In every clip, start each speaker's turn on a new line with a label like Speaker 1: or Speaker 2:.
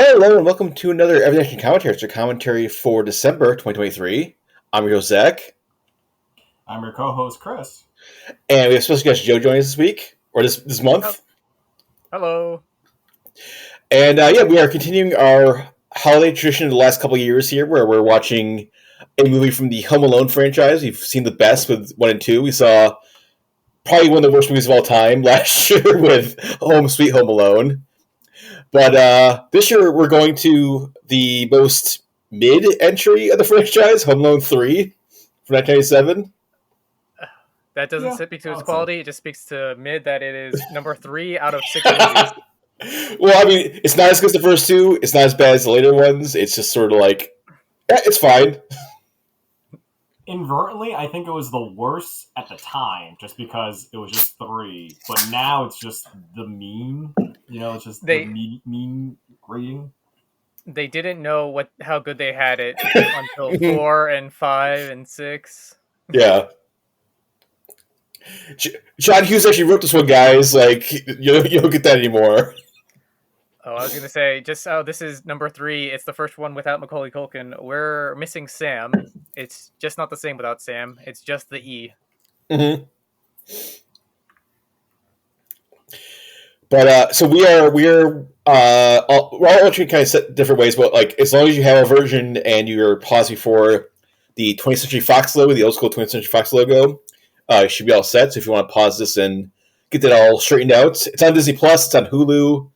Speaker 1: Hello and welcome to another Everything Commentary. It's your commentary for December 2023. I'm your host, Zach.
Speaker 2: I'm your co-host, Chris.
Speaker 1: And we have special guest Joe joining us this week, or this month.
Speaker 3: Hello.
Speaker 1: And we are continuing our holiday tradition of the last couple of years here, where we're watching a movie from the Home Alone franchise. We've seen the best with 1 and 2. We saw probably one of the worst movies of all time last year with Home Sweet Home Alone. But this year we're going to the most mid-entry of the franchise, Home Alone 3 from 1997.
Speaker 3: That doesn't speak to its quality. It just speaks to mid that it is number 3 out of 6 movies.
Speaker 1: Well, I mean, it's not as good as the first two. It's not as bad as the later ones. It's just sort of like, it's fine.
Speaker 2: Inadvertently, I think it was the worst at the time, just because it was just 3. But now it's just the mean. It's just the mean grading.
Speaker 3: They didn't know how good they had it until 4 and 5 and 6.
Speaker 1: Yeah. John Hughes actually wrote this one, guys. Like, you don't get that anymore.
Speaker 3: Oh, I was going to say, this is number 3. It's the first one without Macaulay Culkin. We're missing Sam. It's just not the same without Sam. It's just the E.
Speaker 1: Mm-hmm. But so we're all watching kind of set different ways. But like, as long as you have a version and you're pausing for the 20th Century Fox logo, the old school 20th Century Fox logo, you should be all set. So if you want to pause this and get that all straightened out, it's on Disney Plus. It's on Hulu.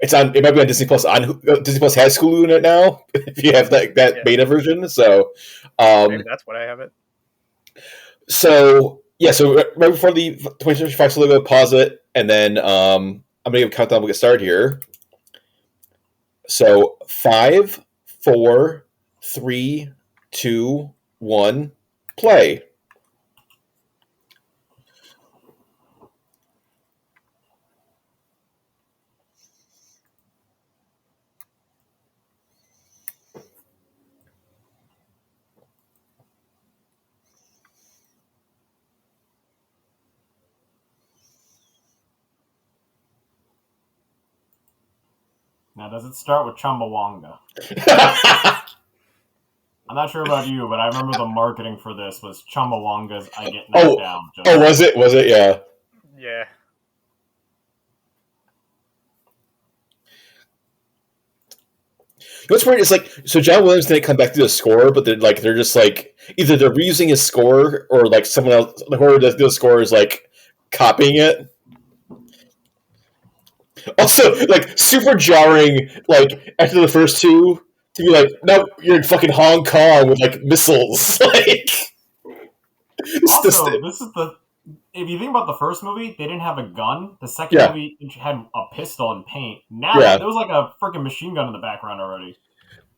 Speaker 1: It might be on Disney Plus. Disney Plus has Hulu in it now. If you have that beta version, so
Speaker 3: maybe that's what I have it.
Speaker 1: So right before the 20th Century Fox logo, pause it, and then I'm gonna give a countdown. We'll get started here. So 5, 4, 3, 2, 1, play.
Speaker 2: Now, does it start with Chumbawanga? I'm not sure about you, but I remember the marketing for this was Chumbawanga's I Get Knocked Down.
Speaker 1: Was it? Was it? Yeah.
Speaker 3: Yeah.
Speaker 1: What's weird is so John Williams didn't come back to the score, but they're just like either they're reusing his score or like someone else whoever does the score is like copying it. Also, like super jarring, like after the first two to be like, no, you're in fucking Hong Kong with like missiles. Like,
Speaker 2: this is the. If you think about the first movie, they didn't have a gun. The second movie had a pistol and paint. Now there was like a freaking machine gun in the background already.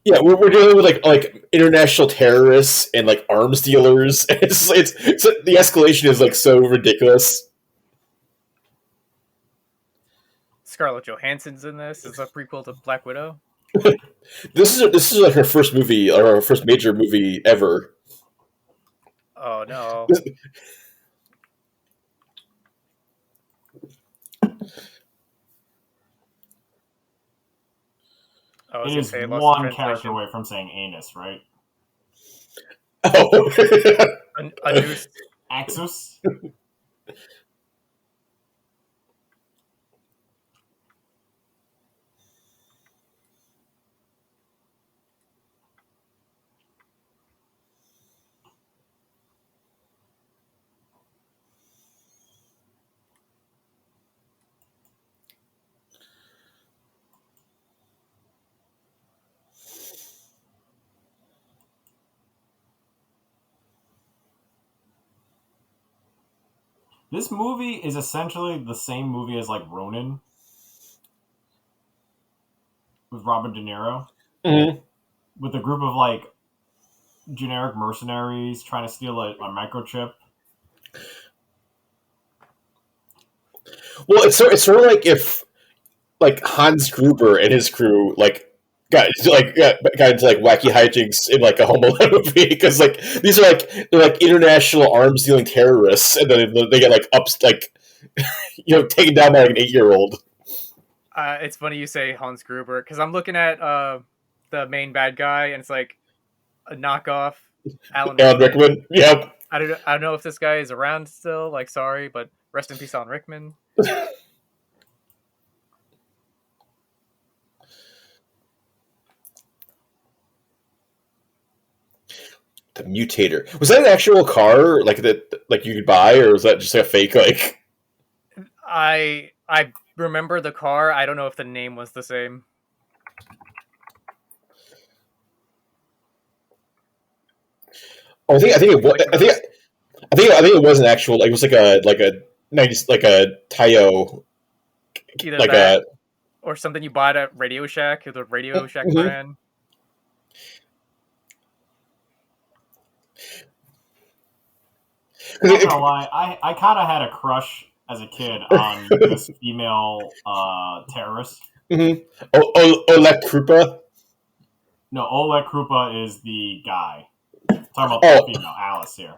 Speaker 1: Yeah, we're dealing with like international terrorists and like arms dealers. It's the escalation is like so ridiculous.
Speaker 3: Scarlett Johansson's in this. It's a prequel to Black Widow.
Speaker 1: This is like her first movie or her first major movie ever.
Speaker 3: Oh no.
Speaker 2: It is one character away from saying anus, right?
Speaker 1: Oh.
Speaker 3: Anus.
Speaker 2: Axus? This movie is essentially the same movie as like Ronin with Robert De Niro, with a group of like generic mercenaries trying to steal a microchip.
Speaker 1: Well, it's sort of like if like Hans Gruber and his crew got into like wacky hijinks in like a Home Alone movie because like these are they're like international arms dealing terrorists, and then they get like taken down by like an 8-year-old.
Speaker 3: It's funny you say Hans Gruber because I'm looking at the main bad guy, and it's like a knockoff Alan
Speaker 1: Alan
Speaker 3: Rickman.
Speaker 1: Rickman. Yep.
Speaker 3: I don't know if this guy is around still. Like, sorry, but rest in peace, Alan Rickman.
Speaker 1: The Mutator. Was that an actual car like that like you could buy, or was that just like a fake like?
Speaker 3: I remember the car. I don't know if the name was the same.
Speaker 1: Oh, I think it was. I think it was an actual. Like, it was like a 90s like a Tayo
Speaker 3: Either
Speaker 1: like
Speaker 3: that
Speaker 1: a.
Speaker 3: or something you bought at Radio Shack, the Radio Shack
Speaker 1: Mhm.
Speaker 3: brand.
Speaker 2: I'm not gonna lie, I kind of had a crush as a kid on this female terrorist.
Speaker 1: Mm-hmm. Oleg Krupa.
Speaker 2: No, Oleg Krupa is the guy. I'm talking about
Speaker 1: Oh.
Speaker 2: the female, Alice here.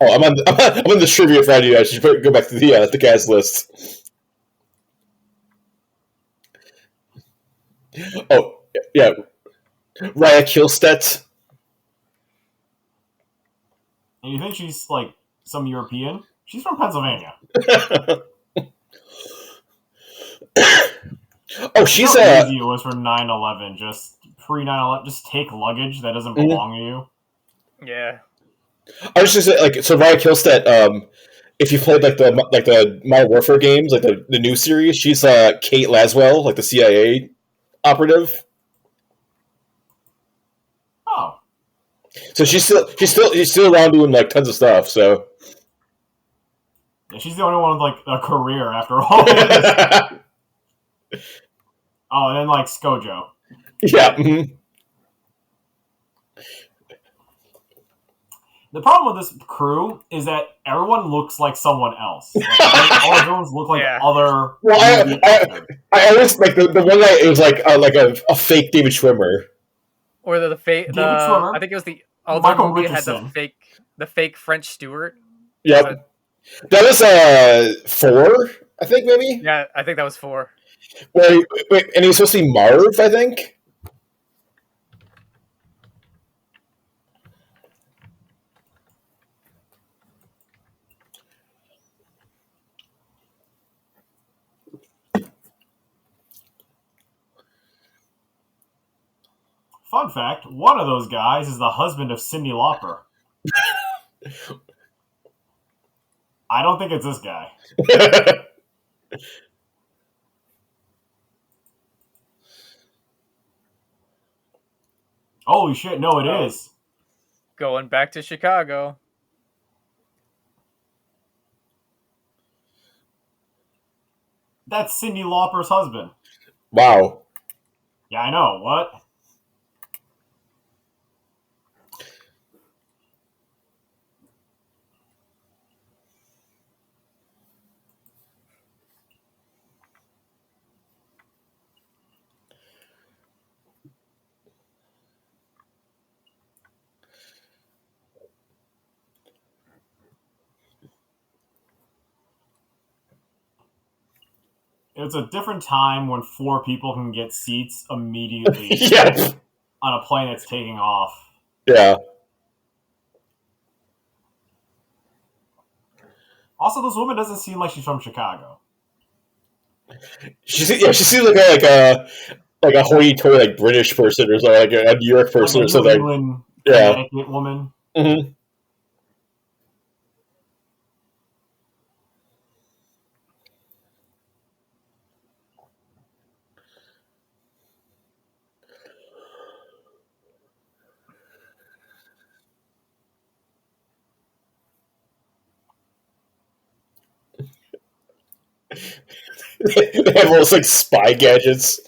Speaker 1: Oh, I'm on the trivia Friday. I should go back to the guys list. Oh yeah, Raya Kihlstedt.
Speaker 2: And you think she's like some European? She's from Pennsylvania.
Speaker 1: Oh, she's
Speaker 2: you know how easy it was for 9/11. Just pre 9/11, just take luggage that doesn't belong to you.
Speaker 3: Yeah.
Speaker 1: I was just like, so Raya Kihlstedt. If you played like the Modern Warfare games, like the new series, she's Kate Laswell, like the CIA operative.
Speaker 2: Oh,
Speaker 1: So she's still around doing like tons of stuff. So
Speaker 2: yeah, she's the only one with like a career after all. Oh, and then like ScoJo.
Speaker 1: Yeah. Mm-hmm.
Speaker 2: The problem with this crew is that everyone looks like someone else. Like, all the villains look like other.
Speaker 1: Well, I always like the one guy is like a fake David Schwimmer.
Speaker 3: Or the fake.
Speaker 2: David Schwimmer.
Speaker 3: I think it was the other
Speaker 2: Michael
Speaker 3: movie
Speaker 2: Richardson.
Speaker 3: had the fake French Stewart.
Speaker 1: Yep. That was 4, I think, maybe.
Speaker 3: Yeah, I think that was 4.
Speaker 1: Wait, and he was supposed to be Marv, I think.
Speaker 2: Fun fact: one of those guys is the husband of Cyndi Lauper. I don't think it's this guy. Holy shit! No, it is.
Speaker 3: Going back to Chicago.
Speaker 2: That's Cyndi Lauper's husband.
Speaker 1: Wow.
Speaker 2: Yeah, I know. What? It's a different time when 4 people can get seats immediately
Speaker 1: Yeah.
Speaker 2: on a plane that's taking off.
Speaker 1: Yeah.
Speaker 2: Also, this woman doesn't seem like she's from Chicago.
Speaker 1: She seems like a hoity-toity like British person or something, like a New York person
Speaker 2: like
Speaker 1: or something.
Speaker 2: New England, Connecticut woman.
Speaker 1: Mm-hmm. They have almost like spy gadgets.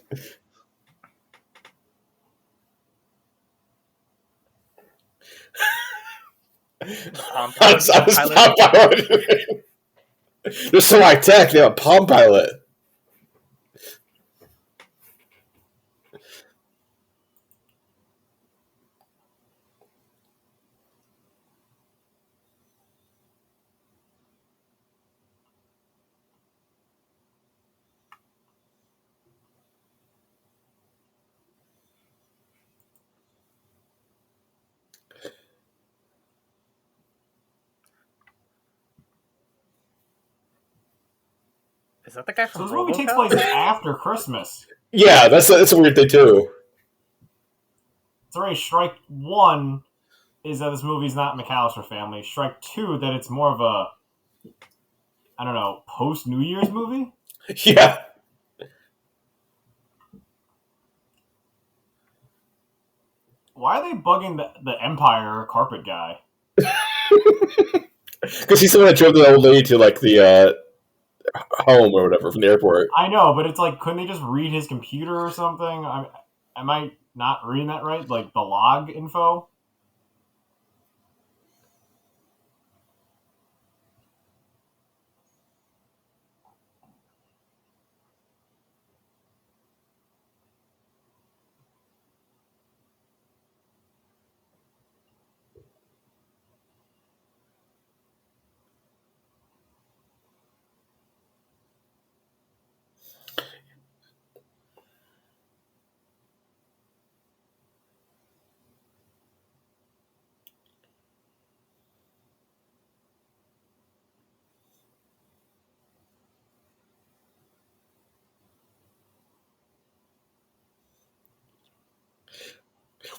Speaker 3: Palm Pilot.
Speaker 1: Palm Pilot. They're so high tech. They have a Palm Pilot.
Speaker 3: Is that the guy from
Speaker 2: So this movie takes
Speaker 3: RoboCop?
Speaker 2: place after Christmas.
Speaker 1: Yeah, that's a weird thing too.
Speaker 2: It's already strike one is that this movie's not McAllister Family. Strike two that it's more of a, I don't know, post New Year's movie.
Speaker 1: Yeah.
Speaker 2: Why are they bugging the Empire carpet guy?
Speaker 1: Because he's the one that drove the old lady to like the home or whatever from the airport.
Speaker 2: I know, but it's like, couldn't they just read his computer or something? Am I not reading that right? Like the log info?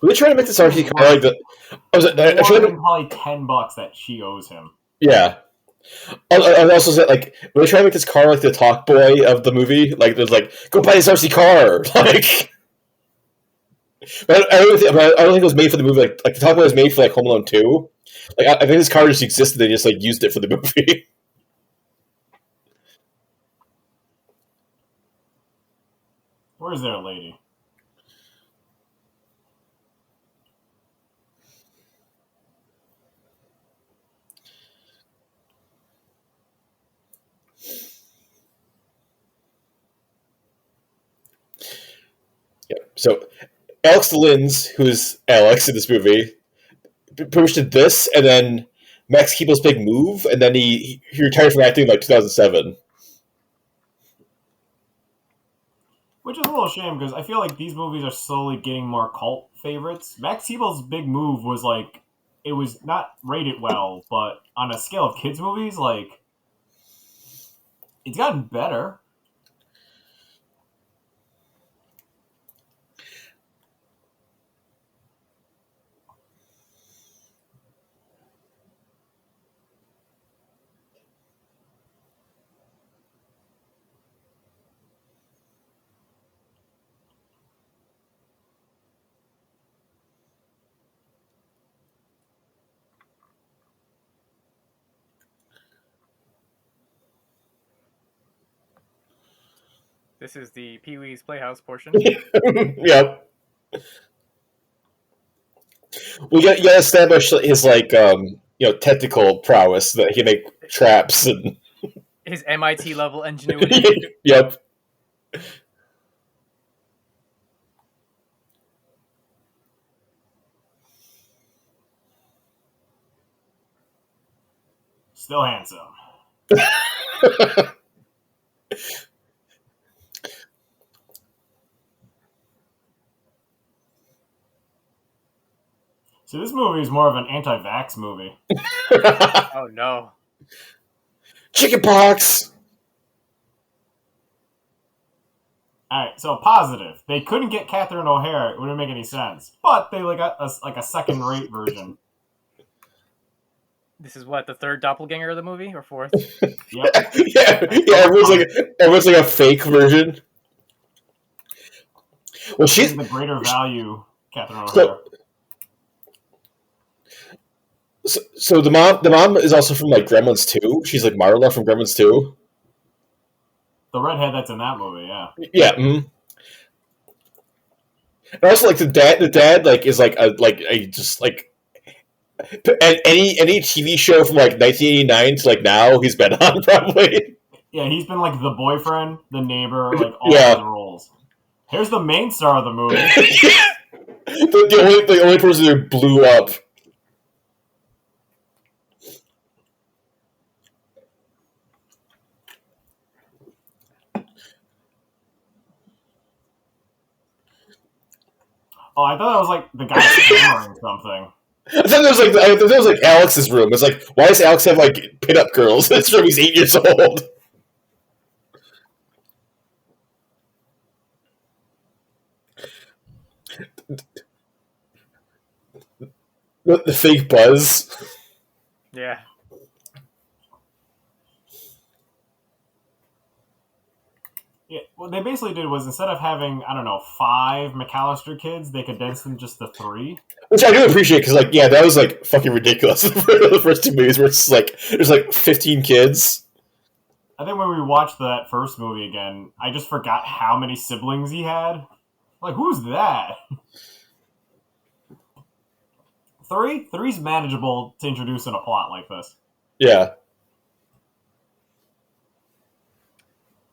Speaker 1: Were they trying to make this RC car like the?
Speaker 2: More than probably $10 that she owes him.
Speaker 1: Yeah. I also said like were they trying to make this car like the talk boy of the movie? Like there's like go buy this RC car. Like, but I don't think it was made for the movie. Like the talk boy was made for like Home Alone 2. Like I think this car just existed. They just like used it for the movie.
Speaker 2: Where's their lady?
Speaker 1: Yeah. So Alex Linz, who's Alex in this movie, posted this, and then Max Keeble's big move, and then he retired from acting in like 2007.
Speaker 2: Which is a little shame because I feel like these movies are slowly getting more cult favorites. Max Hebel's big move was like, it was not rated well, but on a scale of kids' movies, like, it's gotten better.
Speaker 3: This is the Pee-wee's Playhouse portion.
Speaker 1: Yep. We got to establish his like technical prowess that he can make traps and
Speaker 3: his MIT level ingenuity.
Speaker 1: Yep.
Speaker 2: Still handsome. So this movie is more of an anti-vax movie.
Speaker 3: Oh no.
Speaker 1: Chickenpox.
Speaker 2: Alright, so positive. They couldn't get Catherine O'Hara. It wouldn't make any sense. But they got a second-rate version.
Speaker 3: This is what, the third doppelganger of the movie, or fourth?
Speaker 2: Yep.
Speaker 1: yeah. Everyone's like a fake version. Well, she's
Speaker 2: the greater value, Catherine O'Hara.
Speaker 1: So the mom is also from like Gremlins 2. She's like Marla from Gremlins 2.
Speaker 2: The redhead that's in that movie, yeah.
Speaker 1: Yeah. Mm-hmm. And also like the dad like is like a just like any TV show from like 1989 to like now he's been on probably.
Speaker 2: Yeah, he's been like the boyfriend, the neighbor, like all the roles. Here's the main star of the movie.
Speaker 1: the only person who blew up.
Speaker 2: Oh, I thought that was like the guy stammering something.
Speaker 1: I thought that was like Alex's room. It's like, why does Alex have like pin-up girls? This room, he's 8 years old. The fake buzz.
Speaker 3: Yeah.
Speaker 2: Yeah, what they basically did was instead of having, I don't know, 5 McAllister kids, they condensed them just to 3.
Speaker 1: Which I do appreciate because, like, yeah, that was like fucking ridiculous. The first 2 movies where it's like there's like 15 kids.
Speaker 2: I think when we watched that first movie again, I just forgot how many siblings he had. Like, who's that? 3? 3's manageable to introduce in a plot like this.
Speaker 1: Yeah.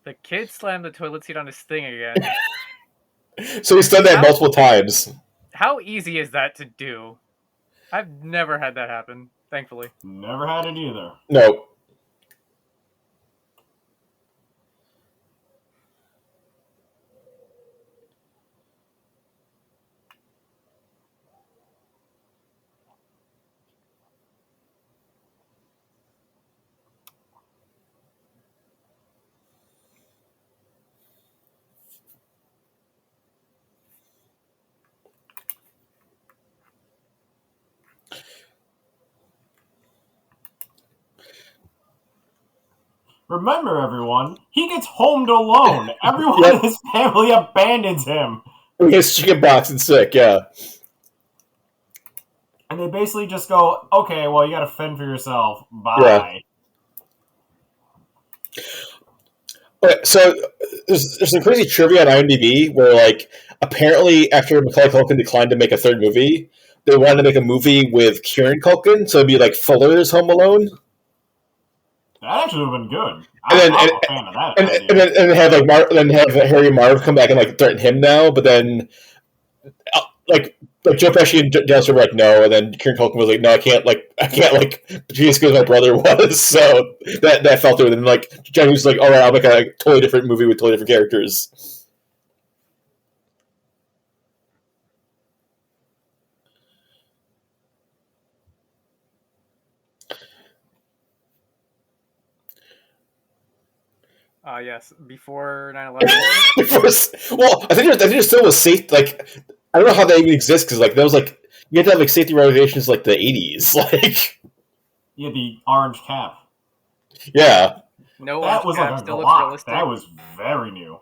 Speaker 3: The kid slammed the toilet seat on his thing again.
Speaker 1: So he's done that multiple times.
Speaker 3: How easy is that to do? I've never had that happen, thankfully.
Speaker 2: Never had it either.
Speaker 1: No.
Speaker 2: Remember, everyone, he gets homed alone. Everyone
Speaker 1: Yep.
Speaker 2: in his family abandons him.
Speaker 1: He gets chicken pox and sick, yeah.
Speaker 2: And they basically just go, okay, well, you gotta fend for yourself. Bye.
Speaker 1: Yeah. Okay, so there's some crazy trivia on IMDb where, like, apparently after Macaulay Culkin declined to make a third movie, they wanted to make a movie with Kieran Culkin, so it'd be like Fuller's Home Alone.
Speaker 2: That actually would have been good.
Speaker 1: And
Speaker 2: I'm a fan of that idea.
Speaker 1: then have Harry and Marv come back and like threaten him now, but then like Joe Pesci and Dennis were like no, and then Kieran Culkin was like no, I can't just because my brother was, so that fell through. And then like Johnny was like all right, I'll make a totally different movie with totally different characters.
Speaker 3: Yes, before 9/11.
Speaker 1: Well, I think there still was safe. Like I don't know how that even exists because like that was like you had to have like safety regulations like the 80s, like
Speaker 2: Yeah, the orange cap.
Speaker 1: yeah.
Speaker 3: No,
Speaker 2: That was like a
Speaker 3: still looks
Speaker 2: Glock.
Speaker 3: realistic.
Speaker 2: That was very new.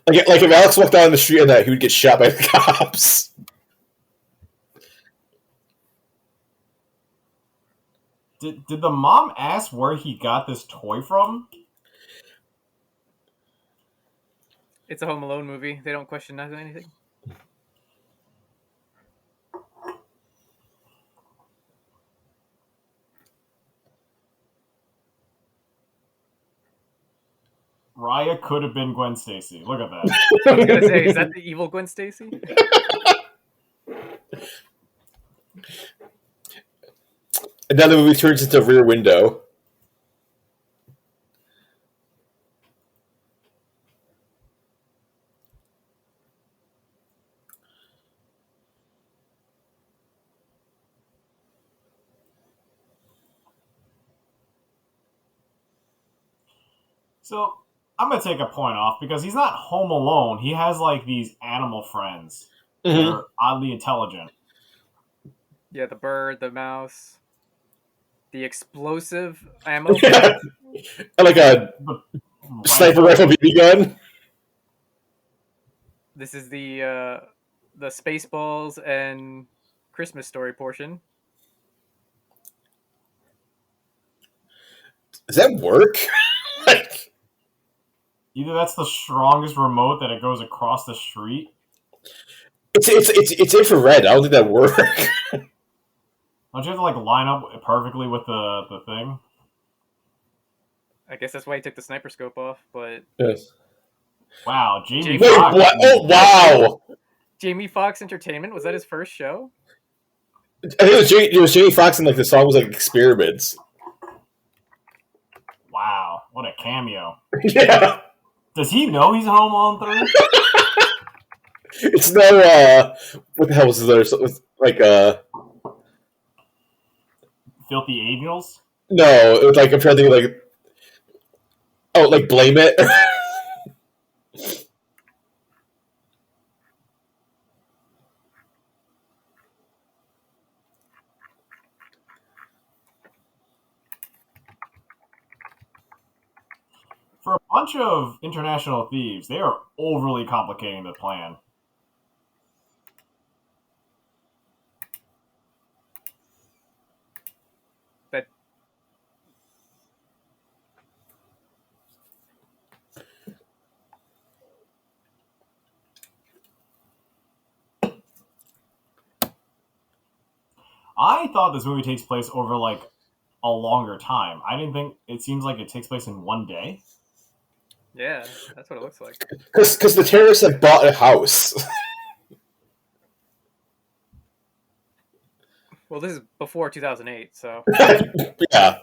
Speaker 1: Like if Alex walked down the street on that, he would get shot by the cops.
Speaker 2: Did the mom ask where he got this toy from?
Speaker 3: It's a Home Alone movie. They don't question anything.
Speaker 2: Raya could have been Gwen Stacy. Look at that.
Speaker 3: I was gonna say, is that the evil Gwen Stacy?
Speaker 1: And now the movie turns into Rear Window.
Speaker 2: So I'm gonna take a point off because he's not home alone. He has like these animal friends that are oddly intelligent.
Speaker 3: Yeah, the bird, the mouse, the explosive ammo.
Speaker 1: Yeah. And like a sniper rifle BB gun.
Speaker 3: This is the Spaceballs and Christmas Story portion.
Speaker 1: Does that work? Like,
Speaker 2: either that's the strongest remote that it goes across the street.
Speaker 1: it's infrared. I don't think that works.
Speaker 2: Don't you have to like line up perfectly with the thing?
Speaker 3: I guess that's why he took the sniper scope off. But
Speaker 1: Yes.
Speaker 2: Wow, Jamie
Speaker 1: Wait,
Speaker 2: Foxx.
Speaker 1: what? Oh, wow!
Speaker 3: Jamie Foxx Entertainment, was that his first show?
Speaker 1: I think it was Jamie Foxx, and like the song was like Experiments.
Speaker 2: Wow, what a cameo.
Speaker 1: Yeah.
Speaker 2: Does he know he's in Home Alone 3?
Speaker 1: It's no, what the hell was there? Like,
Speaker 2: Filthy Angels?
Speaker 1: no, it was like, I'm trying to think of like, oh, like Blame It.
Speaker 2: For a bunch of international thieves, they are overly complicating the plan.
Speaker 3: That
Speaker 2: I thought this movie takes place over like a longer time. I didn't think it seems like it takes place in one day.
Speaker 3: yeah, that's what it looks like.
Speaker 1: Because the terrorists have bought a house.
Speaker 3: Well, this is before 2008, so
Speaker 1: Yeah.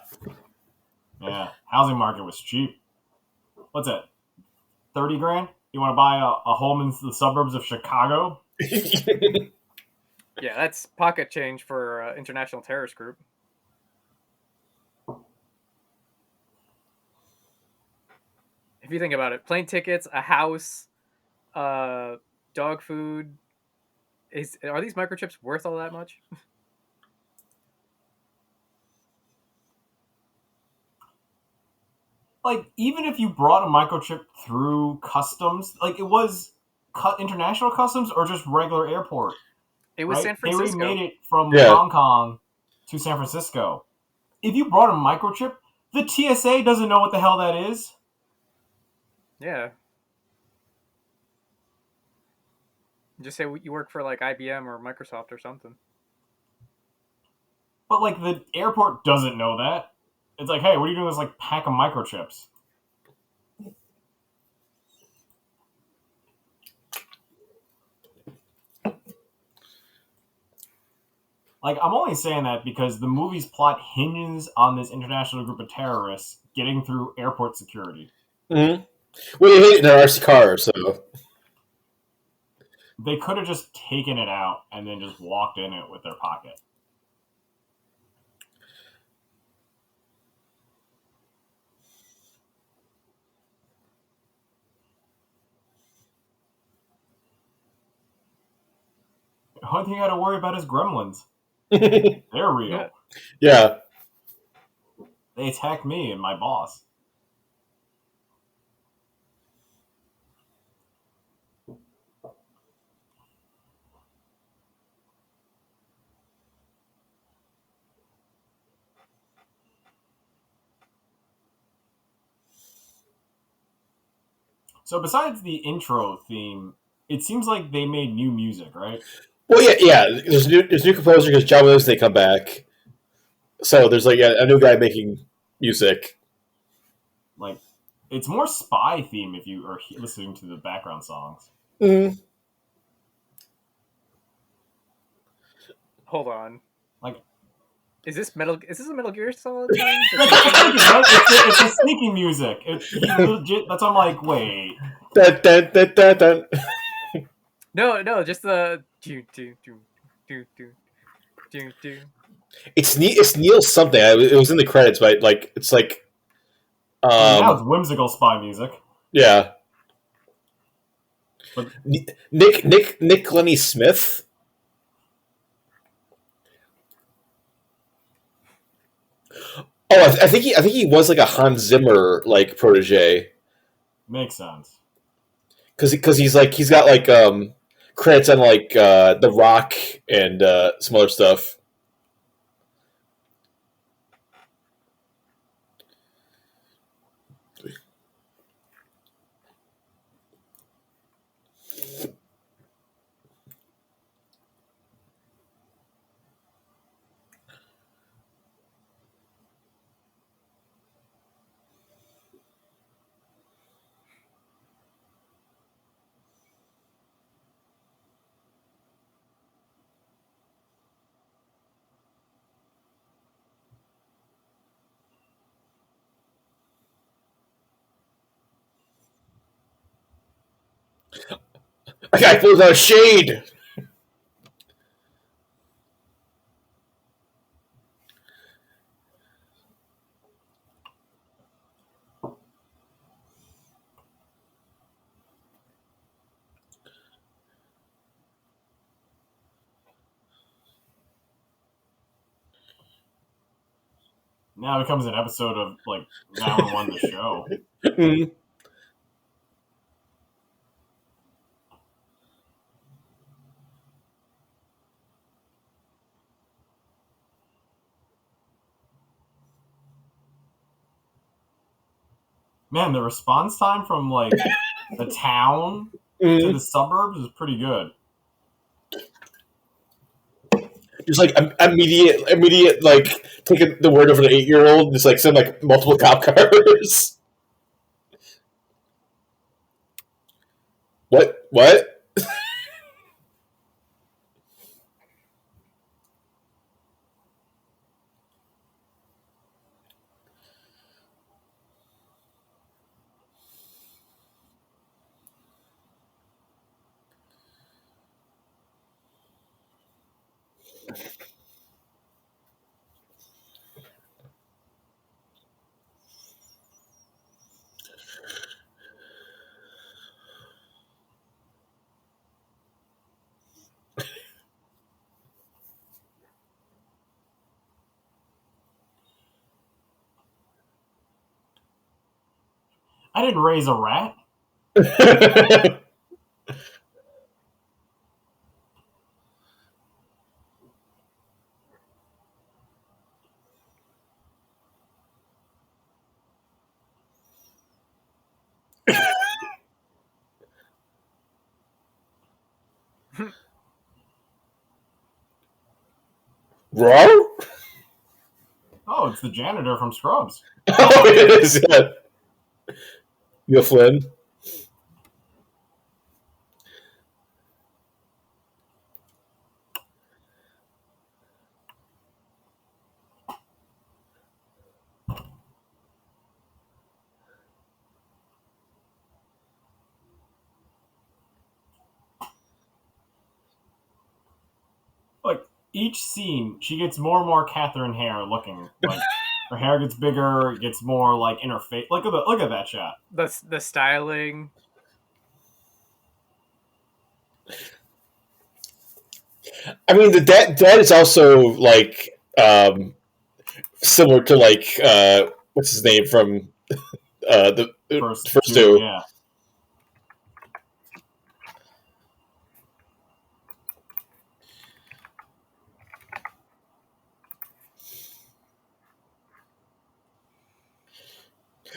Speaker 2: Yeah, housing market was cheap. What's it? 30 grand? You want to buy a home in the suburbs of Chicago?
Speaker 3: yeah, that's pocket change for international terrorist group. If you think about it, plane tickets, a house, uh, dog food. Are these microchips worth all that much?
Speaker 2: Like, even if you brought a microchip through customs, like it was international customs or just regular airport,
Speaker 3: It was
Speaker 2: right?
Speaker 3: San
Speaker 2: They already
Speaker 3: Francisco.
Speaker 2: made it from
Speaker 1: Yeah.
Speaker 2: Hong Kong to San Francisco. If you brought a microchip, the TSA doesn't know what the hell that is.
Speaker 3: Yeah. Just say you work for like IBM or Microsoft or something.
Speaker 2: But like the airport doesn't know that. It's like, hey, what are you doing with this like pack of microchips? Like, I'm only saying that because the movie's plot hinges on this international group of terrorists getting through airport security.
Speaker 1: Mm-hmm. Well, they hit it in an RC car, so.
Speaker 2: They could have just taken it out and then just walked in it with their pocket. The only thing you got to worry about is gremlins. They're real.
Speaker 1: Yeah.
Speaker 2: They attacked me and my boss. So besides the intro theme, it seems like they made new music, right?
Speaker 1: Well, yeah. There's new composer because John Williams they come back, so there's like a new guy making music.
Speaker 2: Like, it's more spy theme if you are listening to the background songs.
Speaker 1: Mm.
Speaker 3: Hold on.
Speaker 2: Like,
Speaker 3: Is this a Metal Gear Solid song?
Speaker 2: it's a sneaky music. He legit. That's why I'm like, wait.
Speaker 1: Dun, dun, dun, dun, dun.
Speaker 3: No, just the do.
Speaker 1: It's Neil something. It was in the credits, but like it's like
Speaker 2: I mean, now it's whimsical spy music.
Speaker 1: yeah.
Speaker 2: But
Speaker 1: Nick Lenny Smith. Oh, I think he was like a Hans Zimmer like protege
Speaker 2: makes sense.
Speaker 1: because he's got like credits on like The Rock and some other stuff. A guy pulls out a shade.
Speaker 2: Now it becomes an episode of like Now and One the show.
Speaker 1: Mhm.
Speaker 2: Man, the response time from like the town to the
Speaker 1: Mhm.
Speaker 2: suburbs is pretty good.
Speaker 1: Just like immediate, like taking the word over the 8-year-old, just like send like multiple cop cars. What? What?
Speaker 2: I didn't raise a rat.
Speaker 1: Raw?
Speaker 2: Oh, it's the janitor from Scrubs.
Speaker 1: Oh, it is. Yeah. Neil Flynn.
Speaker 2: Like each scene, she gets more and more Catherine hair looking. Like her hair gets bigger, it gets more like in her face. Look at that shot.
Speaker 3: The styling.
Speaker 1: I mean, the dad is also like similar to like what's his name from the
Speaker 2: First
Speaker 1: first
Speaker 2: two,
Speaker 1: two.
Speaker 2: yeah.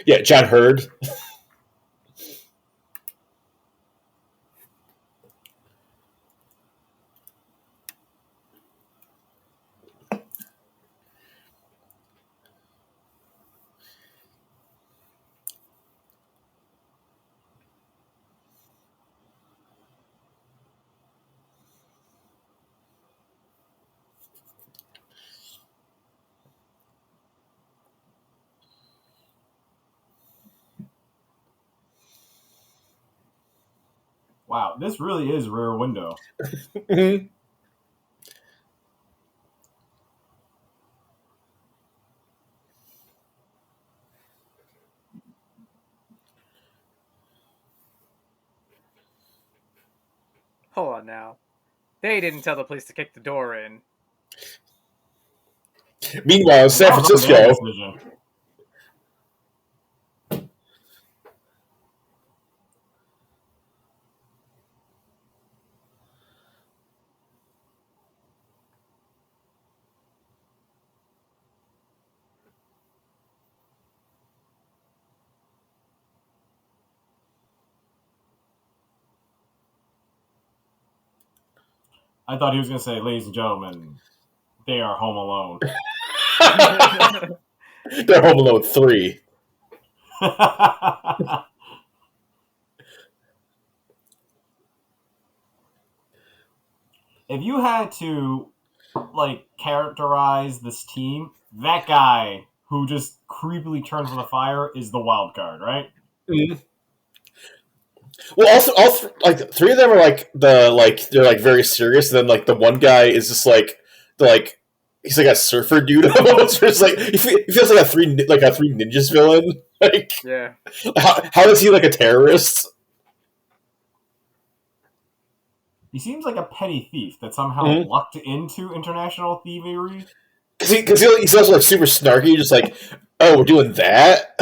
Speaker 1: Yeah, John Hurd.
Speaker 2: Wow, this really is Rear Window.
Speaker 1: Mhm.
Speaker 3: Hold on now. They didn't tell the police to kick the door in.
Speaker 1: Meanwhile, in
Speaker 2: And
Speaker 1: San
Speaker 2: that was on their
Speaker 1: Francisco,
Speaker 2: decision. I thought he was gonna say, ladies and gentlemen, they are home alone.
Speaker 1: they're Home Alone 3.
Speaker 2: If you had to like characterize this team, that guy who just creepily turns on the fire is the wild card, right?
Speaker 1: Mhm. Well, also, like three of them are like they're like very serious, and then like the one guy is just like he's like a surfer dude almost. Where it's like he feels like a three ninjas villain. Like
Speaker 3: Yeah.
Speaker 1: how is he like a terrorist?
Speaker 2: He seems like a petty thief that somehow
Speaker 1: Mhm.
Speaker 2: lucked into international thievery.
Speaker 1: he's also like super snarky, just like, oh, we're doing that.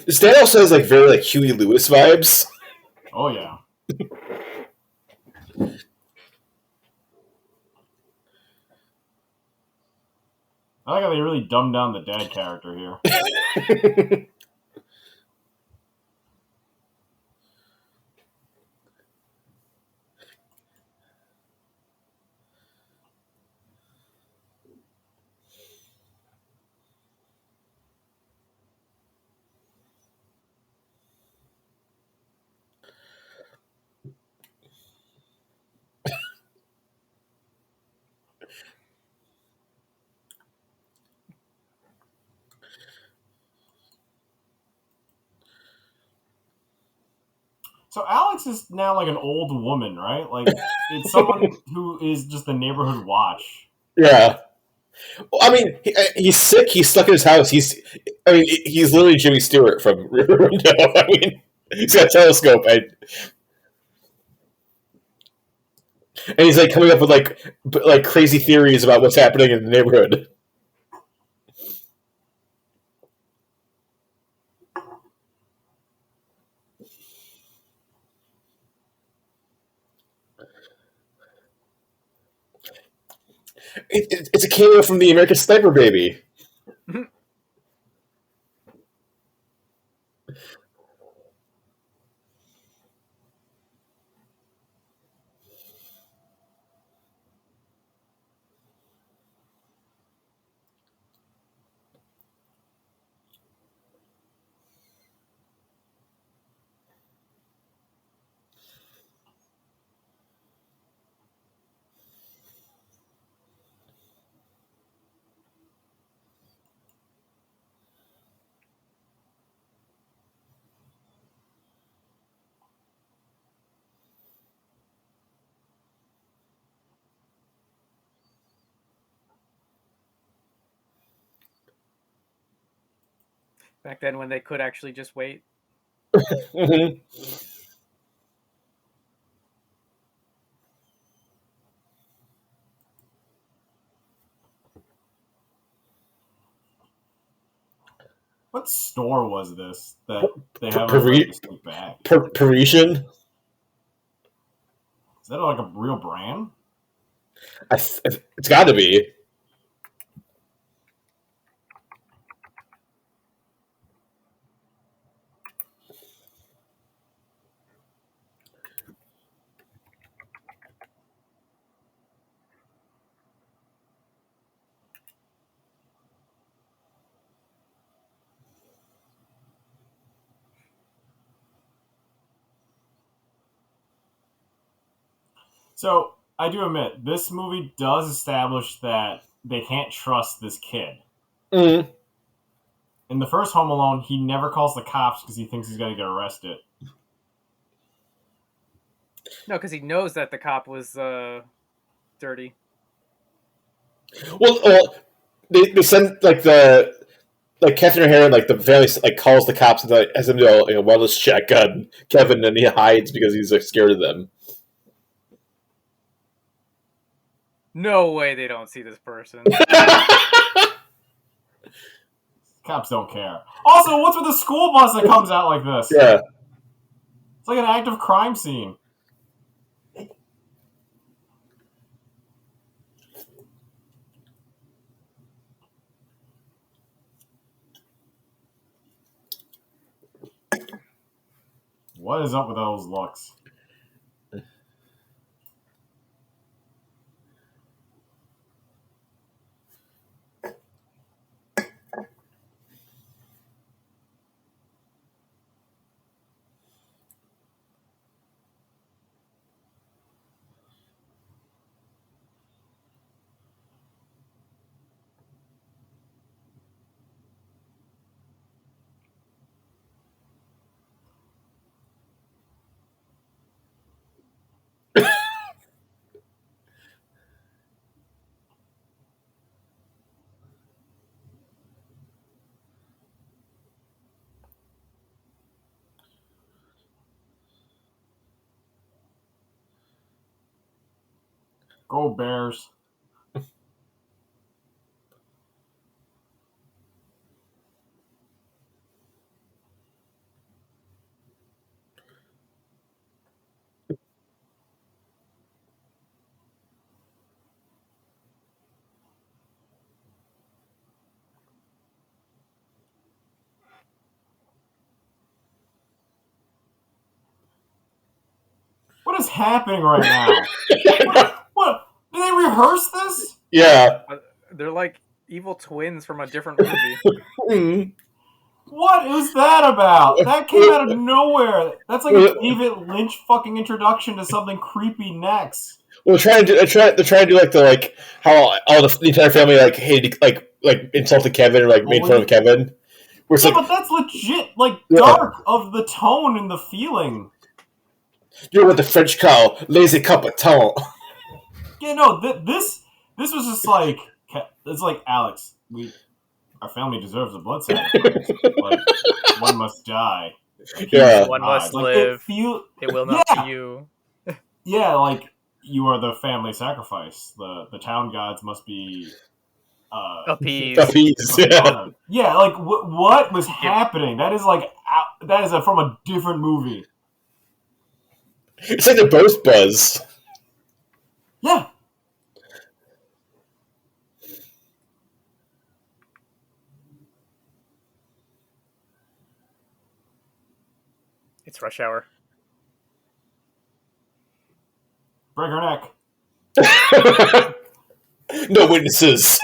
Speaker 1: This dad also has like very like Huey Lewis vibes.
Speaker 2: Oh yeah. I like how they really dumbed down the dad character here. So Alex is now like an old woman, right? Like it's someone who is just the neighborhood watch.
Speaker 1: Yeah. Well, I mean, he's sick. He's stuck in his house. He's literally Jimmy Stewart from Rear Window. I mean, he's got a telescope, and he's like coming up with like crazy theories about what's happening in the neighborhood. It's a cameo from the American Sniper Baby.
Speaker 3: Back then, when they could actually just wait.
Speaker 1: Mm-hmm.
Speaker 2: What store was this that they have like right this thing back?
Speaker 1: Parisian.
Speaker 2: Is that like a real brand?
Speaker 1: It's got to be.
Speaker 2: So I do admit this movie does establish that they can't trust this kid.
Speaker 1: Mm.
Speaker 2: In the first Home Alone, he never calls the cops because he thinks he's going to get arrested.
Speaker 3: No, because he knows that the cop was dirty.
Speaker 1: Well, they send like Catherine O'Hara, like the family, like calls the cops and like, has them do a wellness check on Kevin, and he hides because he's like scared of them.
Speaker 3: No way they don't see this person.
Speaker 2: Cops don't care. Also, what's with the school bus that comes out like this?
Speaker 1: Yeah.
Speaker 2: It's like an active crime scene. What is up with those looks? Go Bears. What is happening right now? What? Did they rehearse this?
Speaker 1: Yeah.
Speaker 3: They're like evil twins from a different movie.
Speaker 1: Mm.
Speaker 2: What is that about? That came out of nowhere. That's like a David Lynch fucking introduction to something creepy next.
Speaker 1: Well, they're trying to do like how all the entire family like hated like insulted Kevin or like made fun of Kevin. Where it's
Speaker 2: Yeah,
Speaker 1: like,
Speaker 2: but that's legit, like,
Speaker 1: yeah,
Speaker 2: dark of the tone and the feeling.
Speaker 1: you're what the French call lazy capiton.
Speaker 2: Yeah, no, this was just like, it's like, Alex, our family deserves a blood sacrifice. Like, one must die.
Speaker 1: Yeah.
Speaker 3: One must
Speaker 2: Like,
Speaker 3: live.
Speaker 2: It
Speaker 3: will not be you.
Speaker 2: Yeah, like, you are the family sacrifice. The town gods must be
Speaker 3: Appeased.
Speaker 1: Yeah.
Speaker 2: Yeah, like what was happening? That is like that is from a different movie.
Speaker 1: It's like they're both Buzz.
Speaker 2: Yeah.
Speaker 3: It's Rush Hour.
Speaker 2: Break her neck.
Speaker 1: No witnesses.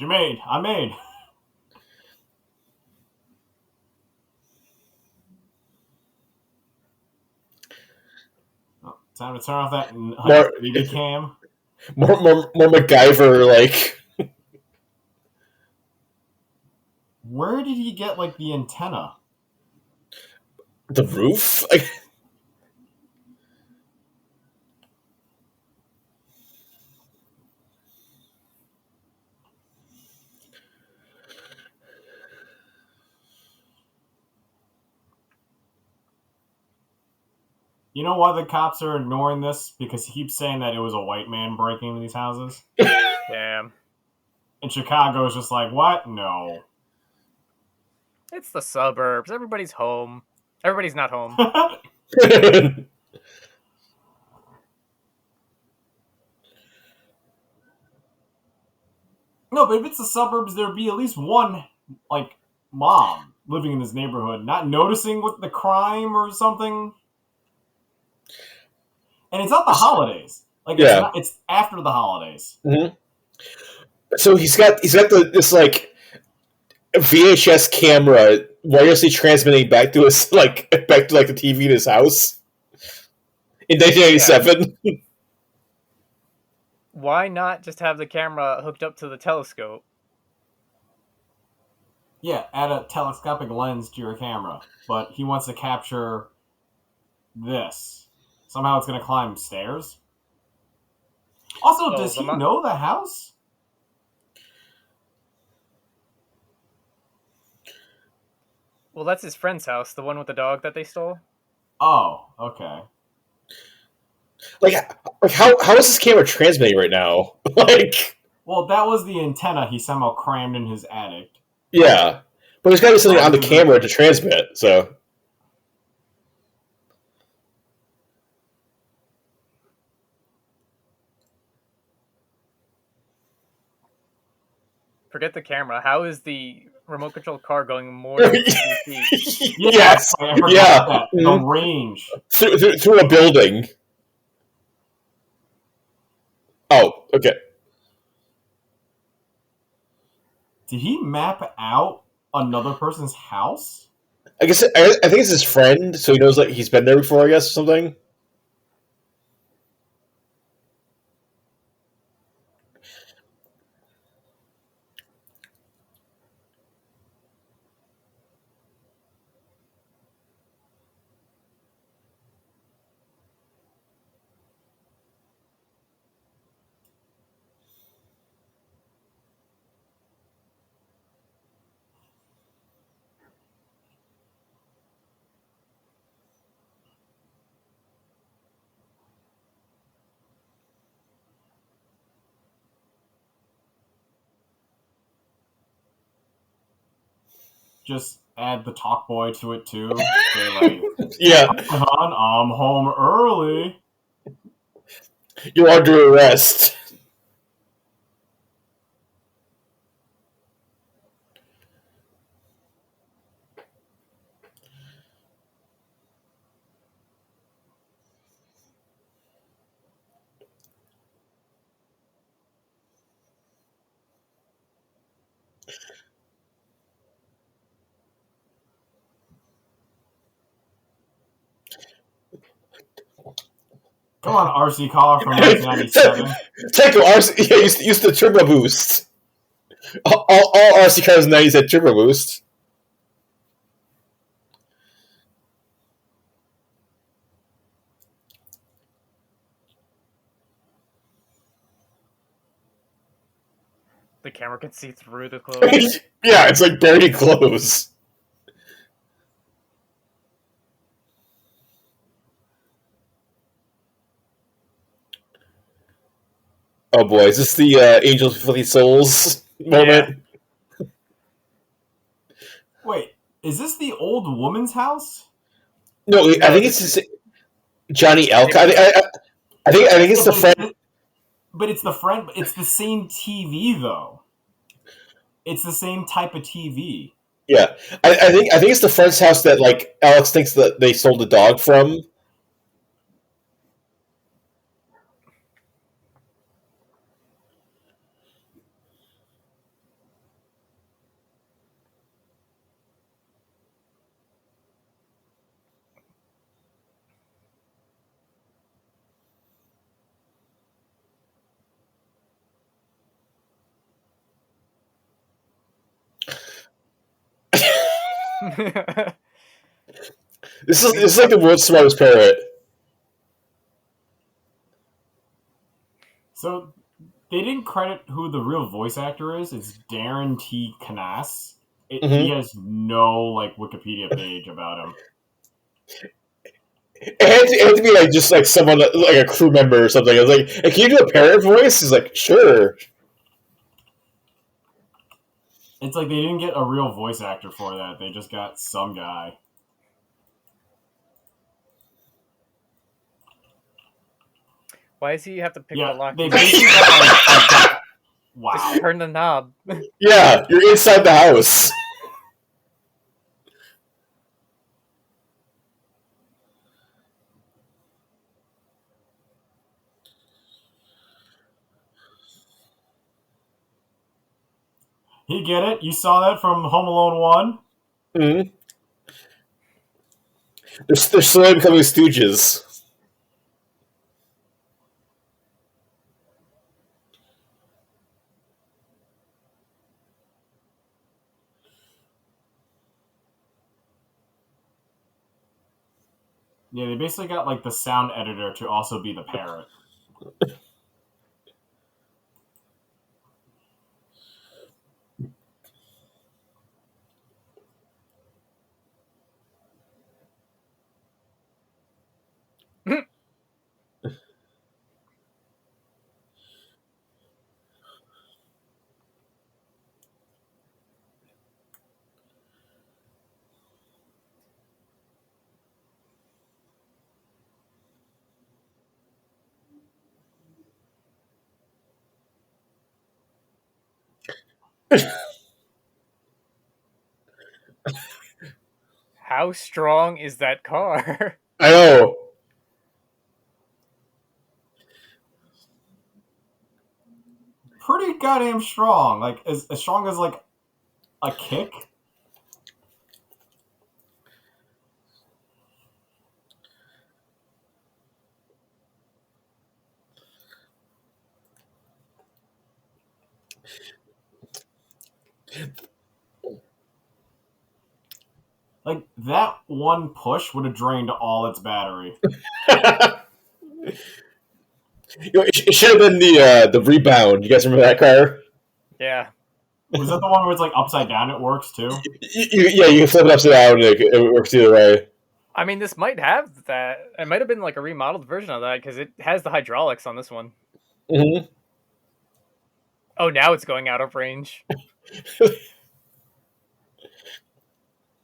Speaker 2: I made. Oh, time to turn off that BB cam.
Speaker 1: More MacGyver like.
Speaker 2: Where did he get like the antenna?
Speaker 1: The roof? Like,
Speaker 2: You know why the cops are ignoring this? Because he keeps saying that it was a white man breaking into these houses.
Speaker 3: Damn.
Speaker 2: And Chicago is just like, what? No.
Speaker 3: It's the suburbs. Everybody's home. Everybody's not home.
Speaker 2: No, but if it's the suburbs, there'd be at least one, like, mom living in this neighborhood, not noticing what the crime or something. And it's not the holidays. Like, it's after the holidays.
Speaker 1: Mm-hmm. So he's got this like VHS camera wirelessly transmitting back to his back to the TV in his house in 1987. Yeah.
Speaker 3: Why not just have the camera hooked up to the telescope?
Speaker 2: Yeah, add a telescopic lens to your camera. But he wants to capture this. Somehow it's going to climb stairs. Also, does he know the house?
Speaker 3: Well, that's his friend's house, the one with the dog that they stole.
Speaker 2: Oh, okay.
Speaker 1: Like how is this camera transmitting right now?
Speaker 2: Well, that was the antenna he somehow crammed in his attic.
Speaker 1: Yeah, but there's got to be something on the camera to transmit. So.
Speaker 3: Forget the camera. How is the remote control car going more than 50 feet?
Speaker 1: Yes. Yeah.
Speaker 2: The range.
Speaker 1: Through a building. Oh, okay.
Speaker 2: Did he map out another person's house?
Speaker 1: I guess I think it's his friend, so he knows he's been there before. I guess or something.
Speaker 2: just add the talk boy to it too. Say like,
Speaker 1: Yeah,
Speaker 2: "Hon, I'm home early."
Speaker 1: you're under arrest.
Speaker 2: Come on, RC car from 1997.
Speaker 1: Technical RC, yeah, used to turbo boost. All RC cars in the 90s had turbo boost.
Speaker 3: The camera can see through the clothes.
Speaker 1: Yeah, it's like dirty clothes. Oh boy, is this the Angels with Filthy Souls moment?
Speaker 2: Wait, is this the old woman's house?
Speaker 1: No, I
Speaker 3: No,
Speaker 1: think
Speaker 3: this
Speaker 1: it's
Speaker 3: is
Speaker 1: Johnny Elk. I think it's
Speaker 2: Yeah,
Speaker 1: the friend.
Speaker 2: but it's the friend. It's the same TV though. It's the same type of TV.
Speaker 1: Yeah, I think it's the friend's house that like Alex thinks that they sold the dog from. This is like the world's smartest parrot.
Speaker 2: So they didn't credit who the real voice actor is. It's Darren T. Canas. He
Speaker 1: Mm-hmm.
Speaker 2: has no like Wikipedia page about him.
Speaker 1: It had to be like just like someone like a crew member or something. I was like, hey, can you do a parrot voice? He's like, sure.
Speaker 2: It's like they didn't get a real voice actor for that. They just got some guy.
Speaker 3: Why does he have to pick the
Speaker 2: Yeah,
Speaker 3: lock?
Speaker 2: they basically got like wow.
Speaker 3: Just turn the knob.
Speaker 1: Yeah, you're inside the house.
Speaker 2: You get it? You saw that from Home Alone 1?
Speaker 1: Mm-hmm. They're slowly becoming stooges.
Speaker 2: Yeah, they basically got like the sound editor to also be the parrot.
Speaker 3: How strong is that car?
Speaker 1: I know.
Speaker 2: Pretty goddamn strong. Like as strong as like a kick. Like that one push would have drained all its battery.
Speaker 1: It should have been the rebound. You guys remember that car?
Speaker 3: Yeah.
Speaker 2: Was that the one where it's like upside down? It works too.
Speaker 1: Yeah, you can flip it upside down. And it works either way.
Speaker 3: I mean, this might have that. It might have been like a remodeled version of that because it has the hydraulics on this one.
Speaker 1: Mm-hmm.
Speaker 3: Oh, now it's going out of range.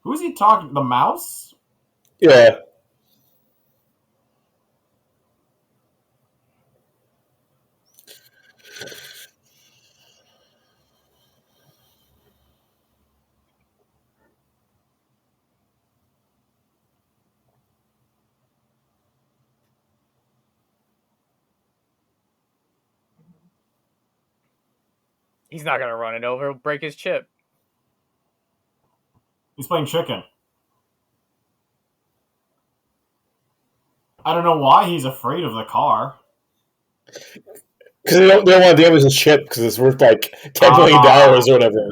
Speaker 2: Who's he talking? The mouse?
Speaker 1: Yeah.
Speaker 3: He's not gonna run it over. He'll break his chip.
Speaker 2: He's playing chicken. I don't know why he's afraid of the car.
Speaker 1: Because they don't want to damage the ship because it's worth like $10 million or whatever.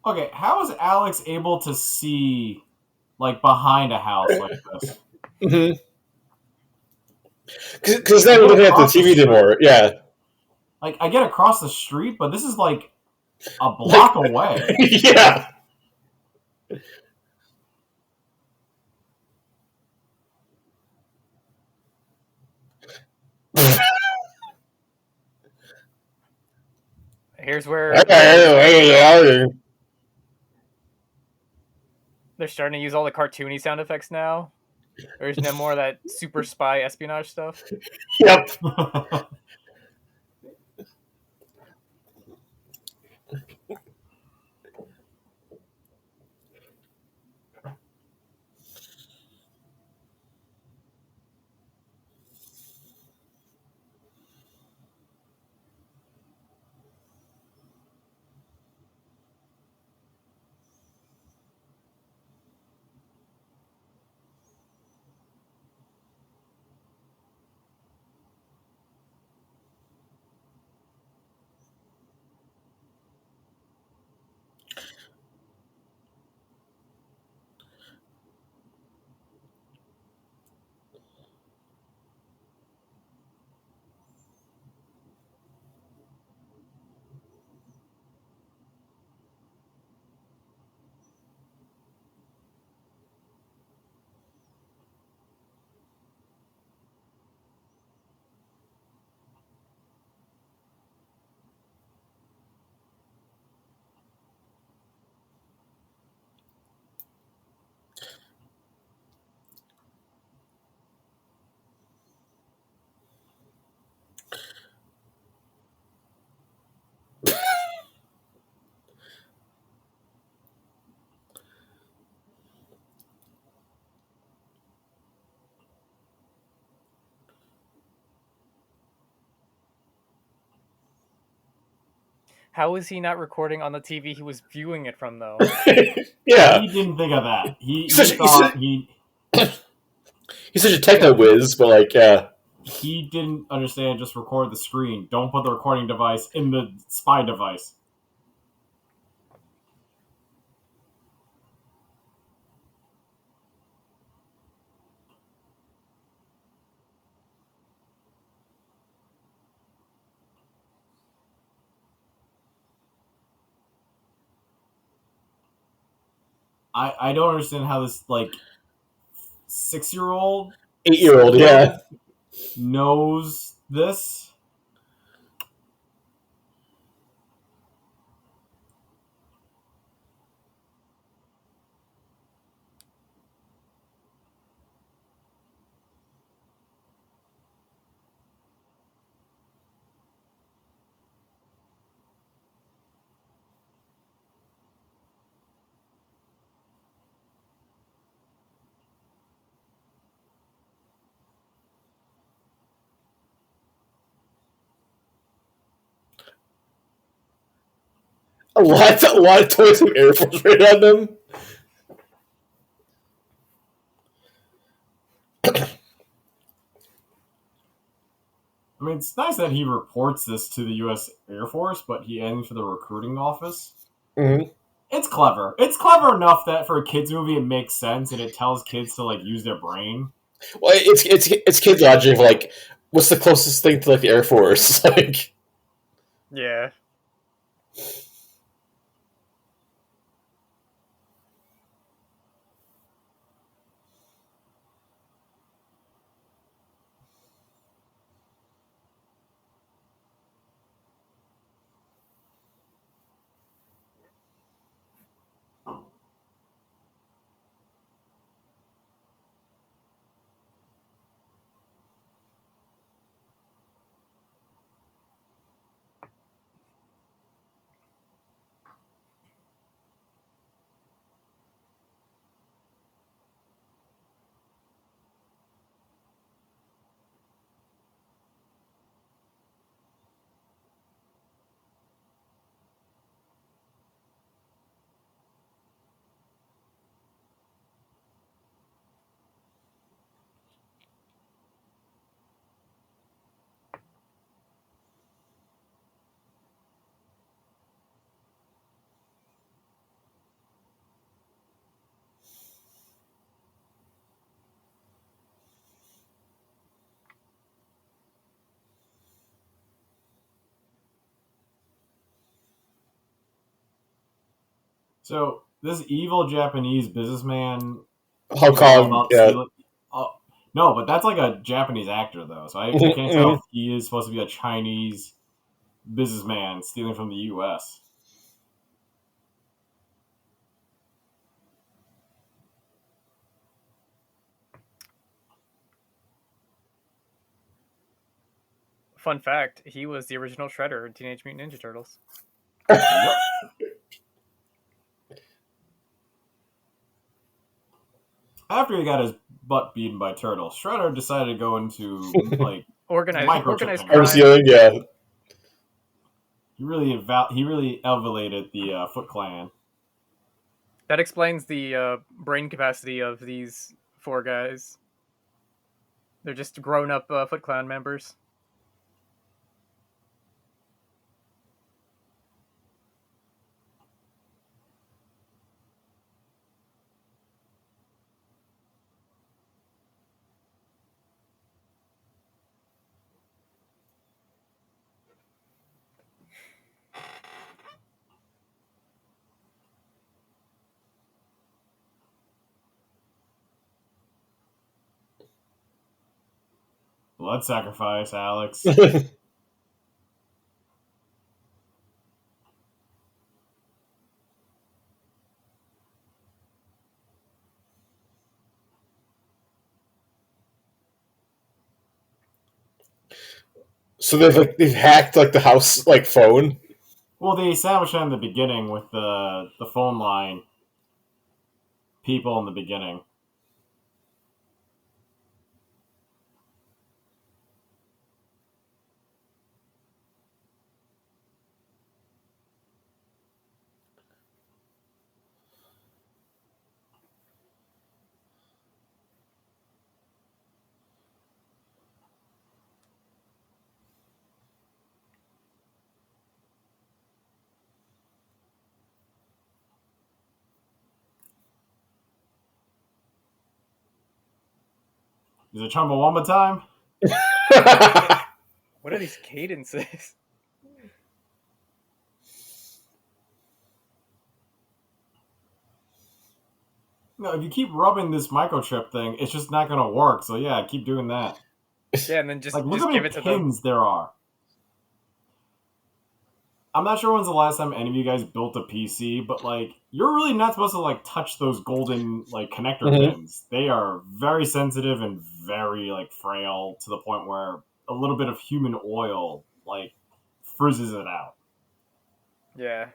Speaker 2: Okay, how is Alex able to see like behind a house like this?
Speaker 1: Because now we're
Speaker 2: Get
Speaker 1: looking at the
Speaker 2: across the
Speaker 1: TV
Speaker 2: street.
Speaker 1: anymore. Yeah.
Speaker 2: Like I get across the street, but this is like a block away.
Speaker 1: Yeah.
Speaker 3: Here's where they're starting to use all the cartoony sound effects now. There's no more of that super spy espionage stuff.
Speaker 1: Yep.
Speaker 3: How is he not recording on the TV he was viewing it from, though?
Speaker 1: Yeah.
Speaker 2: He didn't think of that. He
Speaker 1: He's such,
Speaker 2: thought he
Speaker 1: he's such a techno whiz, but like, yeah.
Speaker 2: he didn't understand. Just record the screen. Don't put the recording device in the spy device. I don't understand how this like 6-year-old
Speaker 1: 8-year-old, yeah.
Speaker 2: knows this.
Speaker 1: A lot of toys with Air Force rated on them.
Speaker 2: I mean, it's nice that he reports this to the U.S. Air Force, but he aims for the recruiting office.
Speaker 1: Mm-hmm.
Speaker 2: It's clever. It's clever enough that for a kids movie, it makes sense and it tells kids to like use their brain.
Speaker 1: Well, it's kid logic of like, what's the closest thing to like the Air Force? Like,
Speaker 3: Yeah.
Speaker 2: So this evil Japanese businessman
Speaker 1: Hong
Speaker 2: who's all
Speaker 1: Kong,
Speaker 2: about
Speaker 1: yeah.
Speaker 2: stealing. No, but that's like a Japanese actor though, so I can't tell
Speaker 1: Mm-hmm.
Speaker 2: if he is supposed to be a Chinese businessman stealing from the U.S.
Speaker 3: Fun fact: he was the original Shredder in Teenage Mutant Ninja Turtles.
Speaker 2: Yep. After he got his butt beaten by turtles, Shredder decided to go into like
Speaker 3: Organized
Speaker 2: microchipping.
Speaker 1: Arm
Speaker 3: crime.
Speaker 1: ceiling, yeah.
Speaker 2: He really elevated the Foot Clan.
Speaker 3: That explains the brain capacity of these four guys. They're just grown-up Foot Clan members.
Speaker 2: Blood sacrifice, Alex.
Speaker 1: So they've hacked like the house like phone.
Speaker 2: Well, they established that in the beginning with the phone line people in the beginning. Is it Chumbawamba time?
Speaker 3: What are these cadences?
Speaker 2: No, if you keep rubbing this microchip thing, it's just not gonna work. So yeah, keep doing that.
Speaker 3: Yeah, and then
Speaker 2: Like, look
Speaker 3: just
Speaker 2: how
Speaker 3: give
Speaker 2: many
Speaker 3: it to them.
Speaker 2: pins there are. I'm not sure when's the last time any of you guys built a PC, but like, you're really not supposed to like touch those golden like connector
Speaker 1: Mhm.
Speaker 2: pins. They are very sensitive and very like frail to the point where a little bit of human oil like frizzes it out.
Speaker 3: Yeah.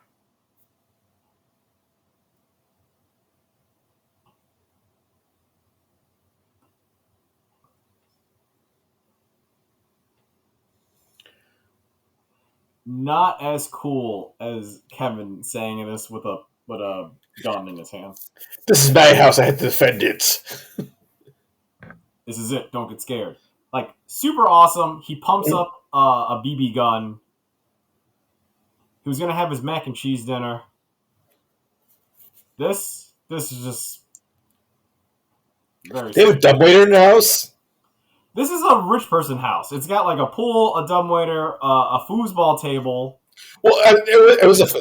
Speaker 2: Not as cool as Kevin saying this with a gun in his hand.
Speaker 1: This is my house. I have to defend it.
Speaker 2: This is it. Don't get scared. Like super awesome. He pumps up a BB gun. He was gonna have his mac and cheese dinner. This is just very
Speaker 1: They have a
Speaker 2: sick.
Speaker 1: dumbwaiter in the house.
Speaker 2: This is a rich person house. It's got like a pool, a dumbwaiter, a foosball table.
Speaker 1: Well, they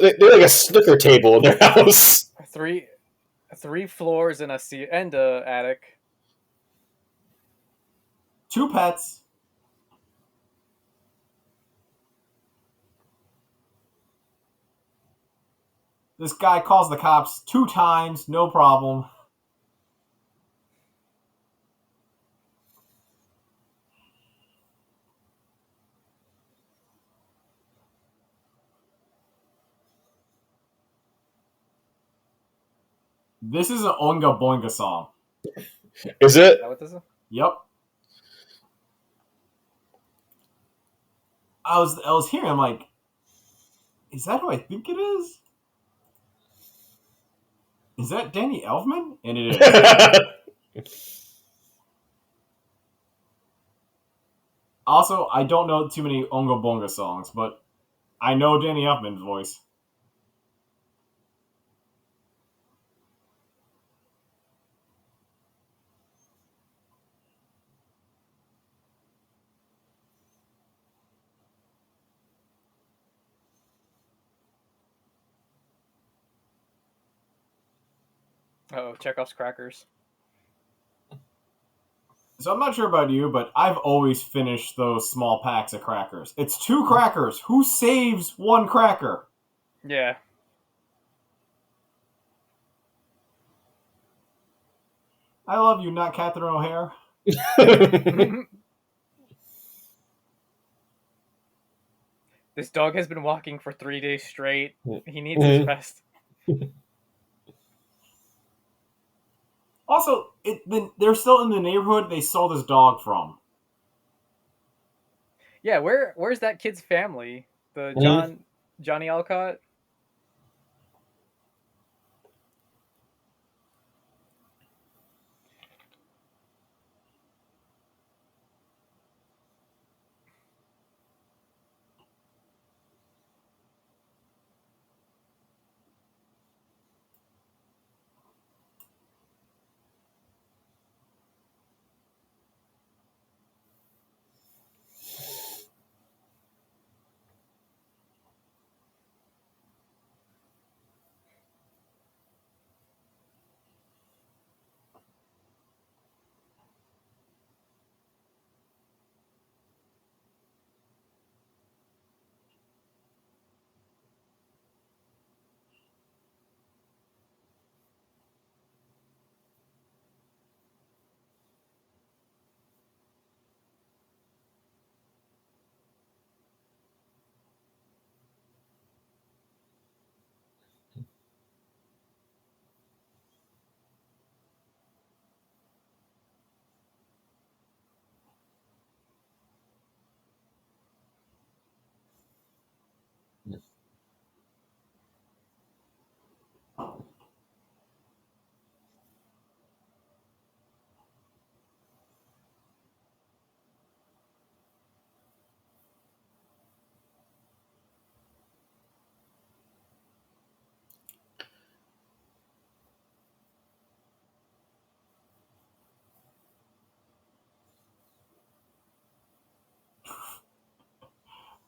Speaker 1: had like a snooker table in their house.
Speaker 3: Three, three floors and a attic.
Speaker 2: 2 pets. This guy calls the cops 2 times, no problem. This is an Oinga Boinga song.
Speaker 1: Is it?
Speaker 3: Is that what this is?
Speaker 2: Yep. I was hearing, I'm like, is that who I think it is? Is that Danny Elfman? And it is. Also, I don't know too many Oinga Boinga songs, but I know Danny Elfman's voice.
Speaker 3: Oh, Chekhov's crackers.
Speaker 2: So I'm not sure about you, but I've always finished those small packs of crackers. It's 2 crackers. Who saves 1 cracker?
Speaker 3: Yeah.
Speaker 2: I love you, not Catherine O'Hare.
Speaker 3: This dog has been walking for 3 days straight. He needs his rest.
Speaker 2: Also, they're still in the neighborhood they sold this dog from.
Speaker 3: Yeah, where's that kid's family? The Johnny Alcott?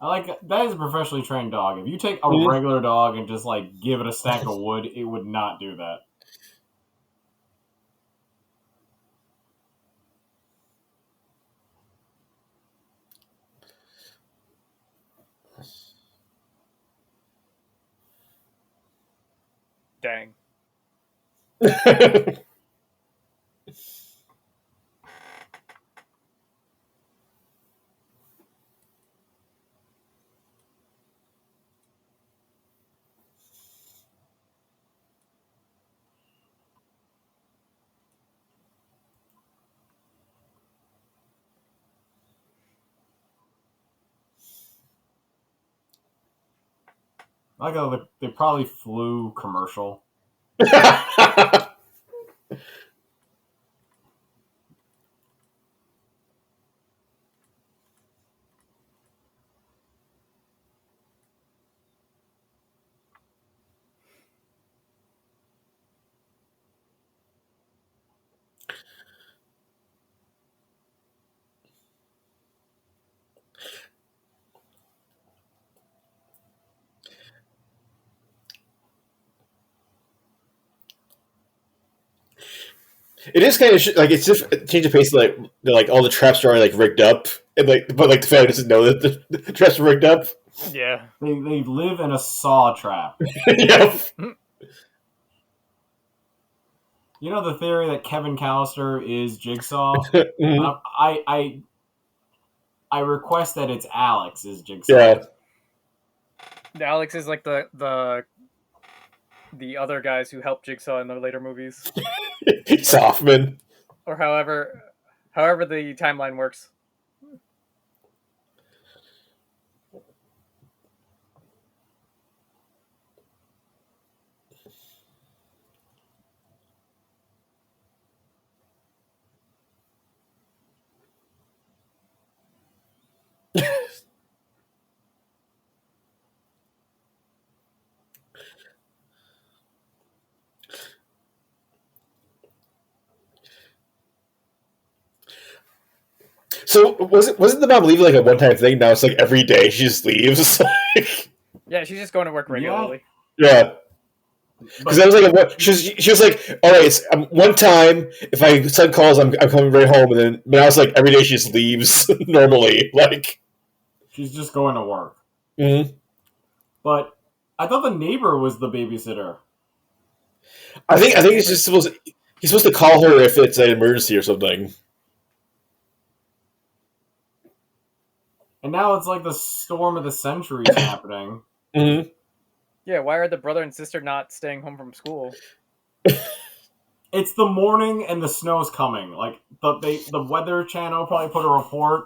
Speaker 2: I like that is a professionally trained dog. If you take a regular dog and just like give it a stack of wood, it would not do that.
Speaker 3: Dang.
Speaker 2: I go. They probably flew commercial.
Speaker 1: It is kind of like it's just a change of pace. Like all the traps are like rigged up, and but like the family doesn't know that the traps are rigged up.
Speaker 3: Yeah.
Speaker 2: They live in a saw trap.
Speaker 1: Yep.
Speaker 2: You know the theory that Kevin Callister is Jigsaw.
Speaker 1: Mhm.
Speaker 2: I request that it's Alex is Jigsaw.
Speaker 1: Yeah.
Speaker 3: Alex is like the other guys who helped Jigsaw in the later movies,
Speaker 1: Softman.
Speaker 3: or however the timeline works.
Speaker 1: So wasn't the mom leaving like a one time thing? Now it's like every day she just leaves.
Speaker 3: Yeah, she's just going to work regularly.
Speaker 1: Yeah. Because I was like, she was like, all right, it's one time if my son calls, I'm coming right home, and then but now it's like every day she just leaves normally, like.
Speaker 2: She's just going to work.
Speaker 1: Mm-hmm.
Speaker 2: But I thought the neighbor was the babysitter.
Speaker 1: I think he's just he's supposed to call her if it's an emergency or something.
Speaker 2: And now it's like the storm of the century is happening.
Speaker 1: Mm-hmm.
Speaker 3: Yeah, why are the brother and sister not staying home from school?
Speaker 2: It's the morning and the snow's coming. Like the Weather Channel probably put a report.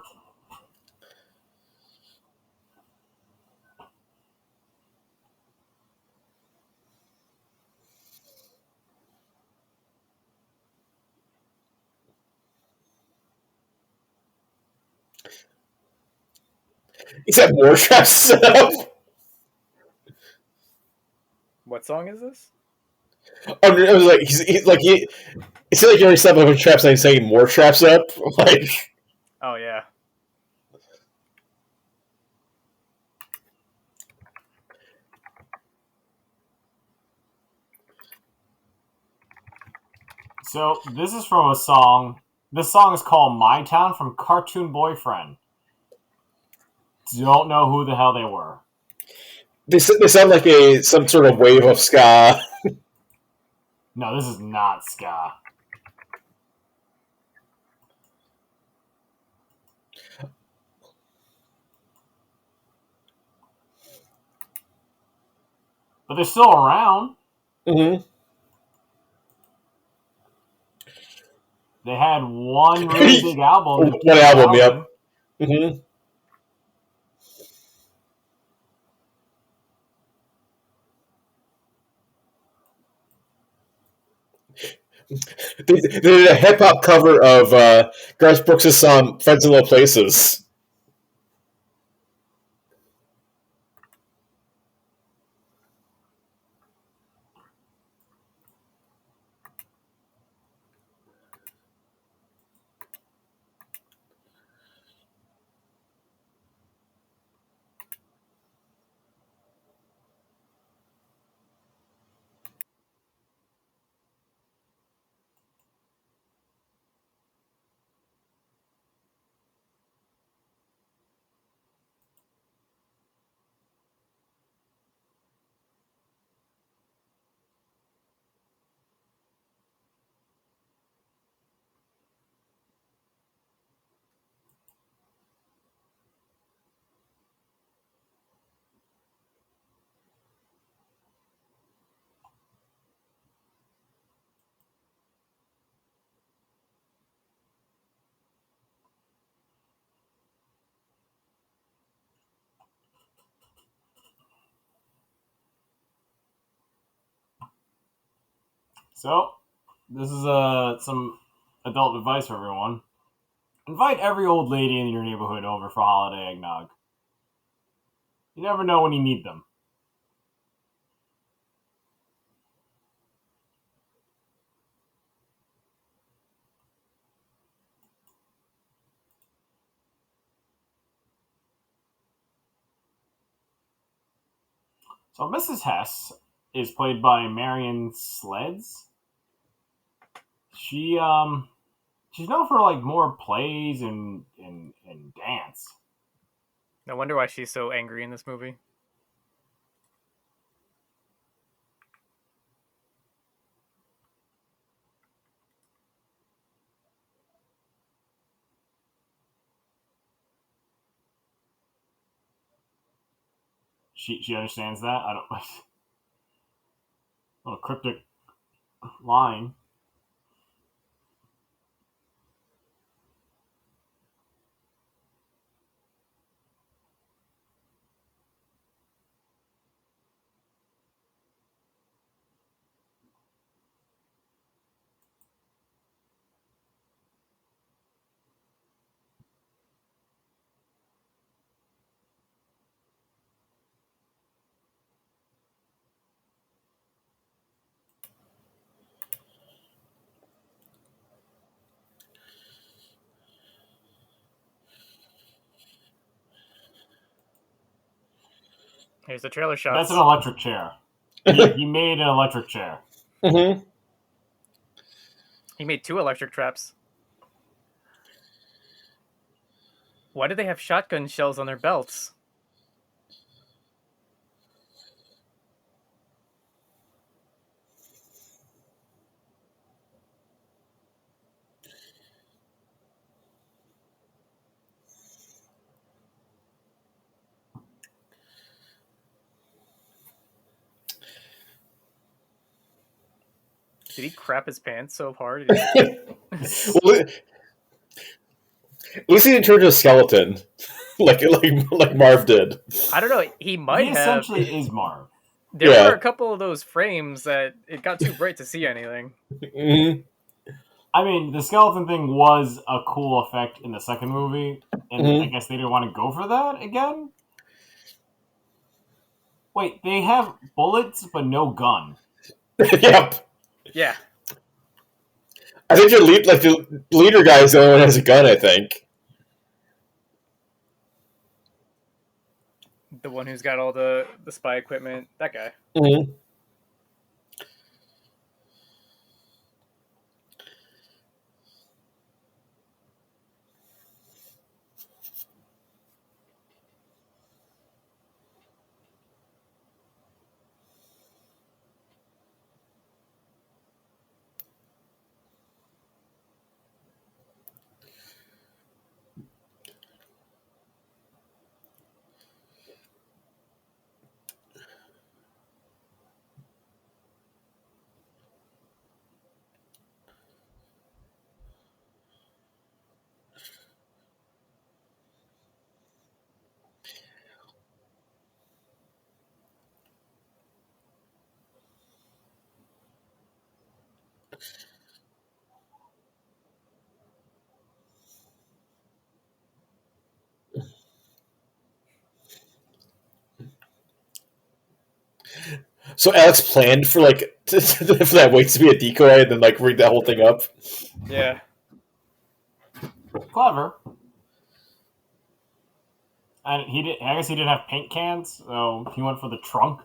Speaker 1: He's had more traps set up.
Speaker 3: What song is this?
Speaker 1: I was like, he's like it seemed like he already set up a bunch of traps, and he's saying more traps up. Like,
Speaker 3: Oh yeah.
Speaker 2: So this is from a song. This song is called "My Town" from Cartoon Boyfriend. Don't know who the hell they were.
Speaker 1: they sound like some sort of wave of ska.
Speaker 2: No, this is not ska. But they're still around.
Speaker 1: Mm-hmm.
Speaker 2: They had one really big album.
Speaker 1: One album, yep. Mm-hmm. They did a hip hop cover of Garth Brooks' song "Friends in Low Places."
Speaker 2: So, this is some adult advice for everyone. Invite every old lady in your neighborhood over for holiday eggnog. You never know when you need them. So, Mrs. Hess is played by Marion Sleds. She she's known for like more plays and dance.
Speaker 3: No wonder why she's so angry in this movie.
Speaker 2: She understands that. I don't little cryptic line.
Speaker 3: Here's the trailer
Speaker 2: That's
Speaker 3: shots.
Speaker 2: an electric chair. He made an electric chair.
Speaker 1: Mm-hmm.
Speaker 3: He made 2 electric traps. Why do they have shotgun shells on their belts? Did he crap his pants so hard?
Speaker 1: Well, at least he didn't turn into a skeleton, like Marv did.
Speaker 3: I don't know. He might
Speaker 2: He
Speaker 3: have.
Speaker 2: essentially is Marv.
Speaker 3: There
Speaker 1: Yeah.
Speaker 3: were a couple of those frames that it got too bright to see anything.
Speaker 1: Mm-hmm.
Speaker 2: I mean, the skeleton thing was a cool effect in the second movie, and I
Speaker 1: Mm-hmm.
Speaker 2: guess they didn't want to go for that again. Wait, they have bullets but no gun.
Speaker 1: Yep.
Speaker 3: Yeah.
Speaker 1: I think the leader guy is the only one who has a gun. I think.
Speaker 3: The one who's got all the spy equipment. That guy.
Speaker 1: Mm-hmm. So Alex planned for for that weight to be a decoy, and then like rig that whole thing up.
Speaker 3: Yeah.
Speaker 2: Clever. And he did. I guess he didn't have paint cans, so he went for the trunk.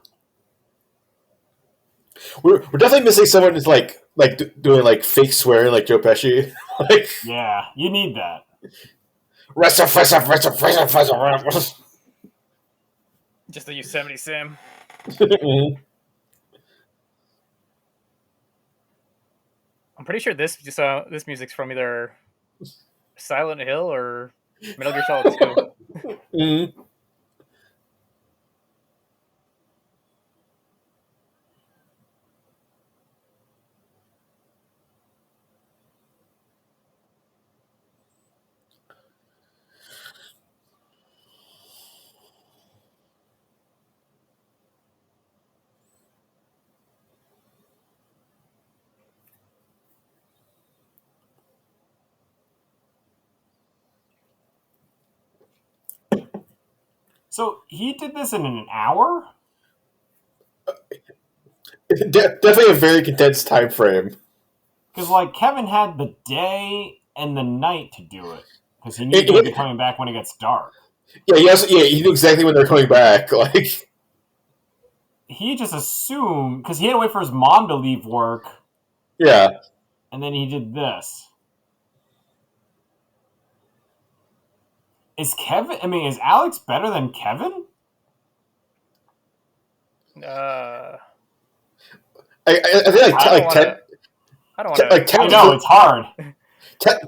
Speaker 1: We're definitely missing someone who's doing like fake swearing like Joe Pesci. Like
Speaker 2: Yeah, you need that.
Speaker 3: Just the Yosemite Sam.
Speaker 1: Mhm.
Speaker 3: I'm pretty sure this music's from either Silent Hill or Metal Gear Solid 2.
Speaker 1: Mhm.
Speaker 2: So he did this in an hour?
Speaker 1: Definitely a very condensed time frame.
Speaker 2: Because, like, Kevin had the day and the night to do it. Because he knew
Speaker 1: It,
Speaker 2: they'd be
Speaker 1: it,
Speaker 2: coming back when it gets dark.
Speaker 1: he knew exactly when they're coming back. Like,
Speaker 2: He just assumed, because he had to wait for his mom to leave work,
Speaker 1: yeah.
Speaker 2: and then he did this. Is Alex better than Kevin?
Speaker 3: Uh,
Speaker 1: I think
Speaker 3: I don't want to. I don't want to.
Speaker 2: I know, it's hard.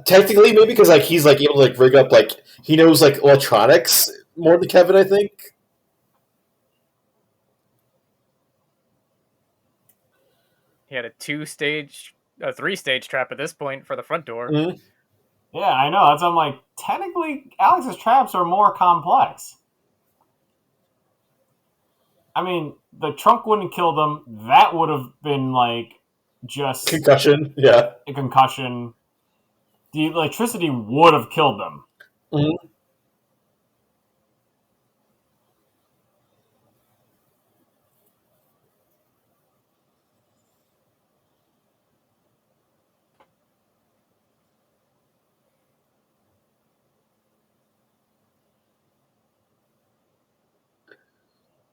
Speaker 1: Technically, maybe because like he's like able to like rig up like he knows like electronics more than Kevin. I think.
Speaker 3: He had a 3-stage trap at this point for the front door.
Speaker 1: Mm-hmm.
Speaker 2: Yeah, I know. That's why I'm like, technically, Alex's traps are more complex. I mean, the trunk wouldn't kill them. That would have been like just
Speaker 1: Concussion. Yeah.
Speaker 2: a concussion. The electricity would have killed them.
Speaker 1: Mm-hmm.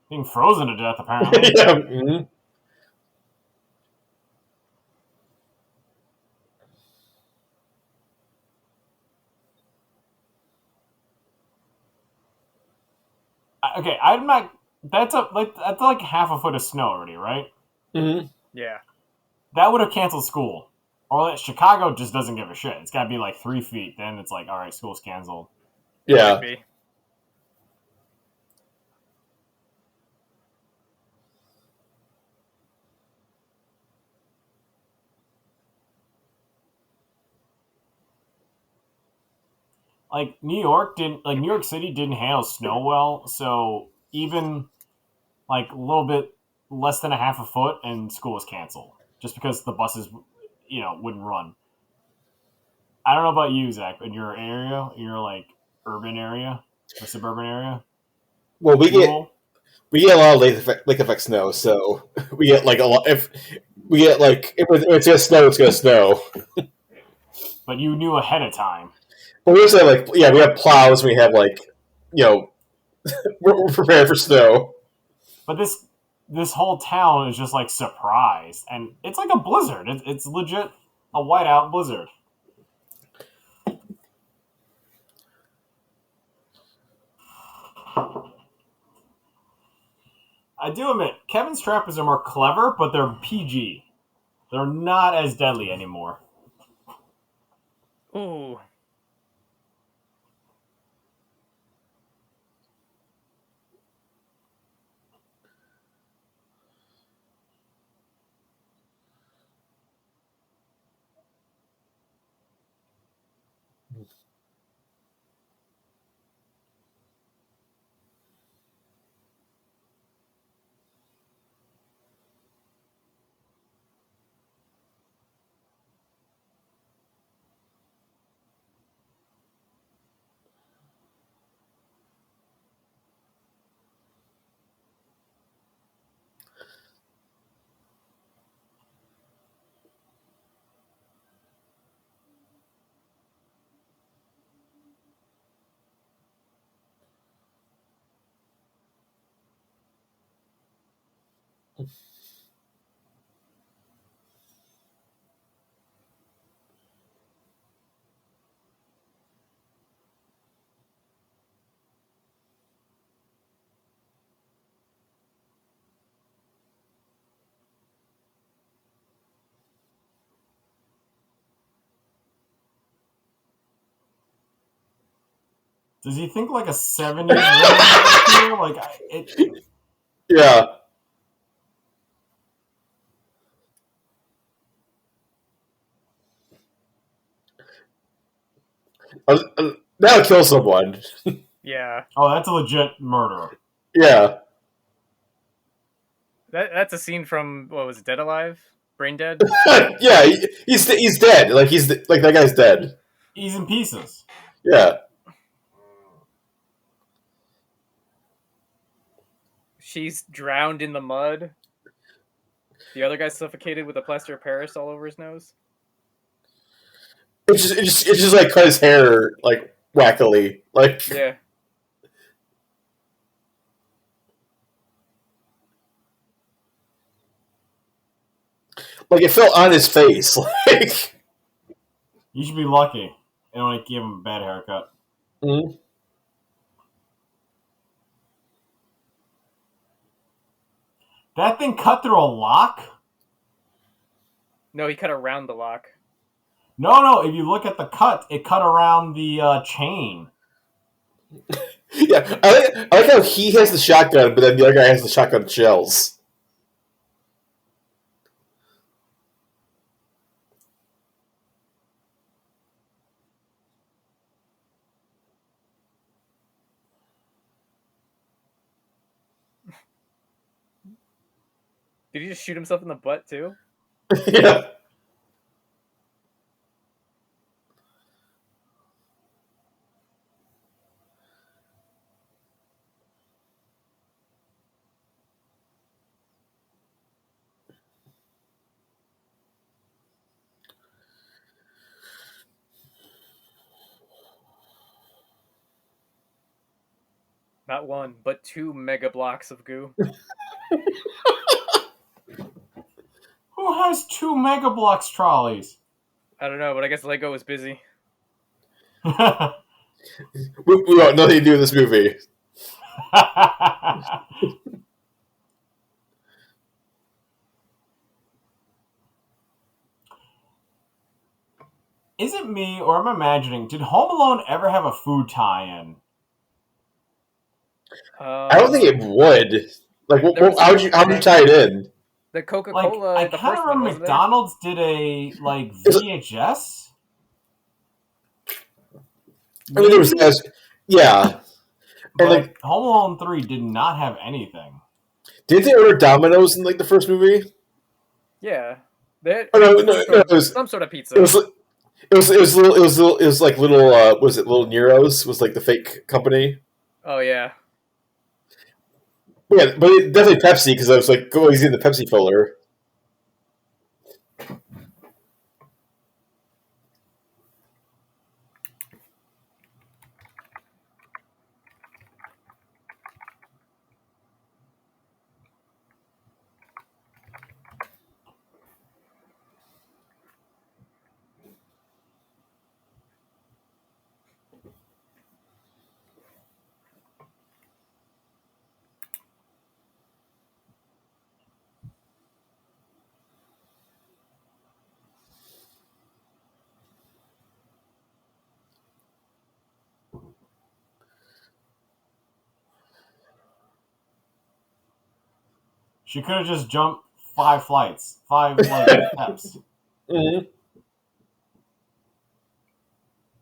Speaker 2: Being frozen to death, apparently.
Speaker 1: Yeah. Mm-hmm.
Speaker 2: Okay, I'm not. That's like half a foot of snow already, right?
Speaker 1: Mm-hmm.
Speaker 3: Yeah.
Speaker 2: That would have canceled school. Or Chicago just doesn't give a shit. It's got to be like 3 feet. Then it's like, all right, school's canceled.
Speaker 1: Yeah.
Speaker 3: Could be.
Speaker 2: Like New York City didn't handle snow well, so even like a little bit less than a half a foot and school was canceled just because the buses, wouldn't run. I don't know about you, Zach, in your area, your like urban area or suburban area.
Speaker 1: Well,
Speaker 2: Jewel,
Speaker 1: we get a lot of lake effect snow, so we get like a lot. If we get like if it's gonna snow, it's gonna snow.
Speaker 2: but you knew ahead of time.
Speaker 1: But we also have like we have plows. We have like you know we're prepared for snow.
Speaker 2: But this whole town is just like surprised, and it's like a blizzard. It's legit a whiteout blizzard. I do admit, Kevin's trappers are more clever, but they're PG. They're not as deadly anymore.
Speaker 3: Ooh.
Speaker 2: Does he think like a 70s woman works here?
Speaker 1: Yeah. That'll kill someone.
Speaker 3: Yeah.
Speaker 2: Oh, that's a legit murder.
Speaker 1: Yeah.
Speaker 3: That's a scene from what was it, Dead Alive? Brain Dead?
Speaker 1: Yeah. He's dead. Like like that guy's dead.
Speaker 2: He's in pieces.
Speaker 1: Yeah.
Speaker 3: She's drowned in the mud. The other guy's suffocated with a plaster of Paris all over his nose.
Speaker 1: It just like cut his hair like wackily,
Speaker 3: Yeah.
Speaker 1: like it fell on his face. Like,
Speaker 2: You should be lucky. They only give him a bad haircut.
Speaker 1: mm-hmm.
Speaker 2: That thing cut through a lock?
Speaker 3: No, he cut around the lock.
Speaker 2: No. If you look at the cut, it cut around the chain.
Speaker 1: Yeah, I like how he has the shotgun, but then the other guy has the shotgun shells.
Speaker 3: Did he just shoot himself in the butt too?
Speaker 1: Yeah.
Speaker 3: Not one, but 2 mega blocks of goo.
Speaker 2: Who has 2 Mega Bloks trolleys?
Speaker 3: I don't know, but I guess Lego was busy.
Speaker 1: We want nothing to do with this movie.
Speaker 2: Is it me, or am I imagining, did Home Alone ever have a food tie-in?
Speaker 1: I don't think it would. Like, how would you tie it in?
Speaker 3: The Coca-Cola,
Speaker 2: I
Speaker 3: the
Speaker 2: kind
Speaker 3: first
Speaker 2: of
Speaker 3: one,
Speaker 2: remember
Speaker 3: wasn't there?
Speaker 2: McDonald's did a VHS.
Speaker 1: I mean, there was, yeah,
Speaker 2: but
Speaker 1: like
Speaker 2: Home Alone 3 did not have anything.
Speaker 1: Did they order Domino's in like the first movie?
Speaker 3: Yeah, they
Speaker 1: Oh, no,
Speaker 3: it
Speaker 1: was
Speaker 3: some sort of pizza.
Speaker 1: It was like little was it Little Nero's was like the fake company.
Speaker 3: Oh yeah.
Speaker 1: Yeah, but definitely Pepsi because I was like always in the Pepsi filler.
Speaker 2: She could have just jumped 5 flights, 5 steps.
Speaker 1: Mm-hmm.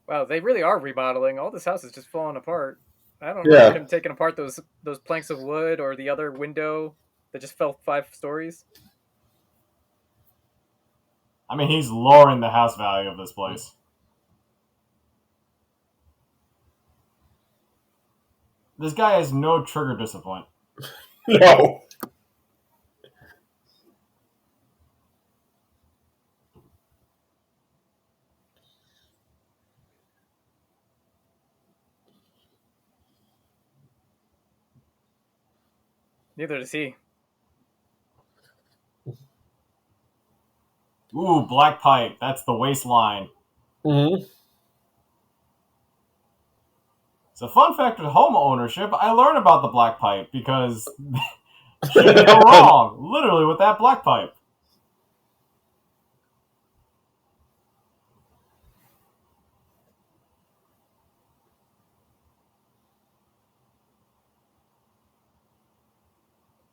Speaker 3: Wow, they really are remodeling. All this house is just falling apart. I don't remember
Speaker 1: Yeah.
Speaker 3: him taking apart those planks of wood or the other window that just fell 5 stories.
Speaker 2: I mean, he's lowering the house value of this place. This guy has no trigger discipline.
Speaker 1: No.
Speaker 3: Neither does he.
Speaker 2: Ooh, black pipe. That's the waistline.
Speaker 1: Mm-hmm.
Speaker 2: So, fun fact with home ownership, I learned about the black pipe because she can go wrong, literally, with that black pipe.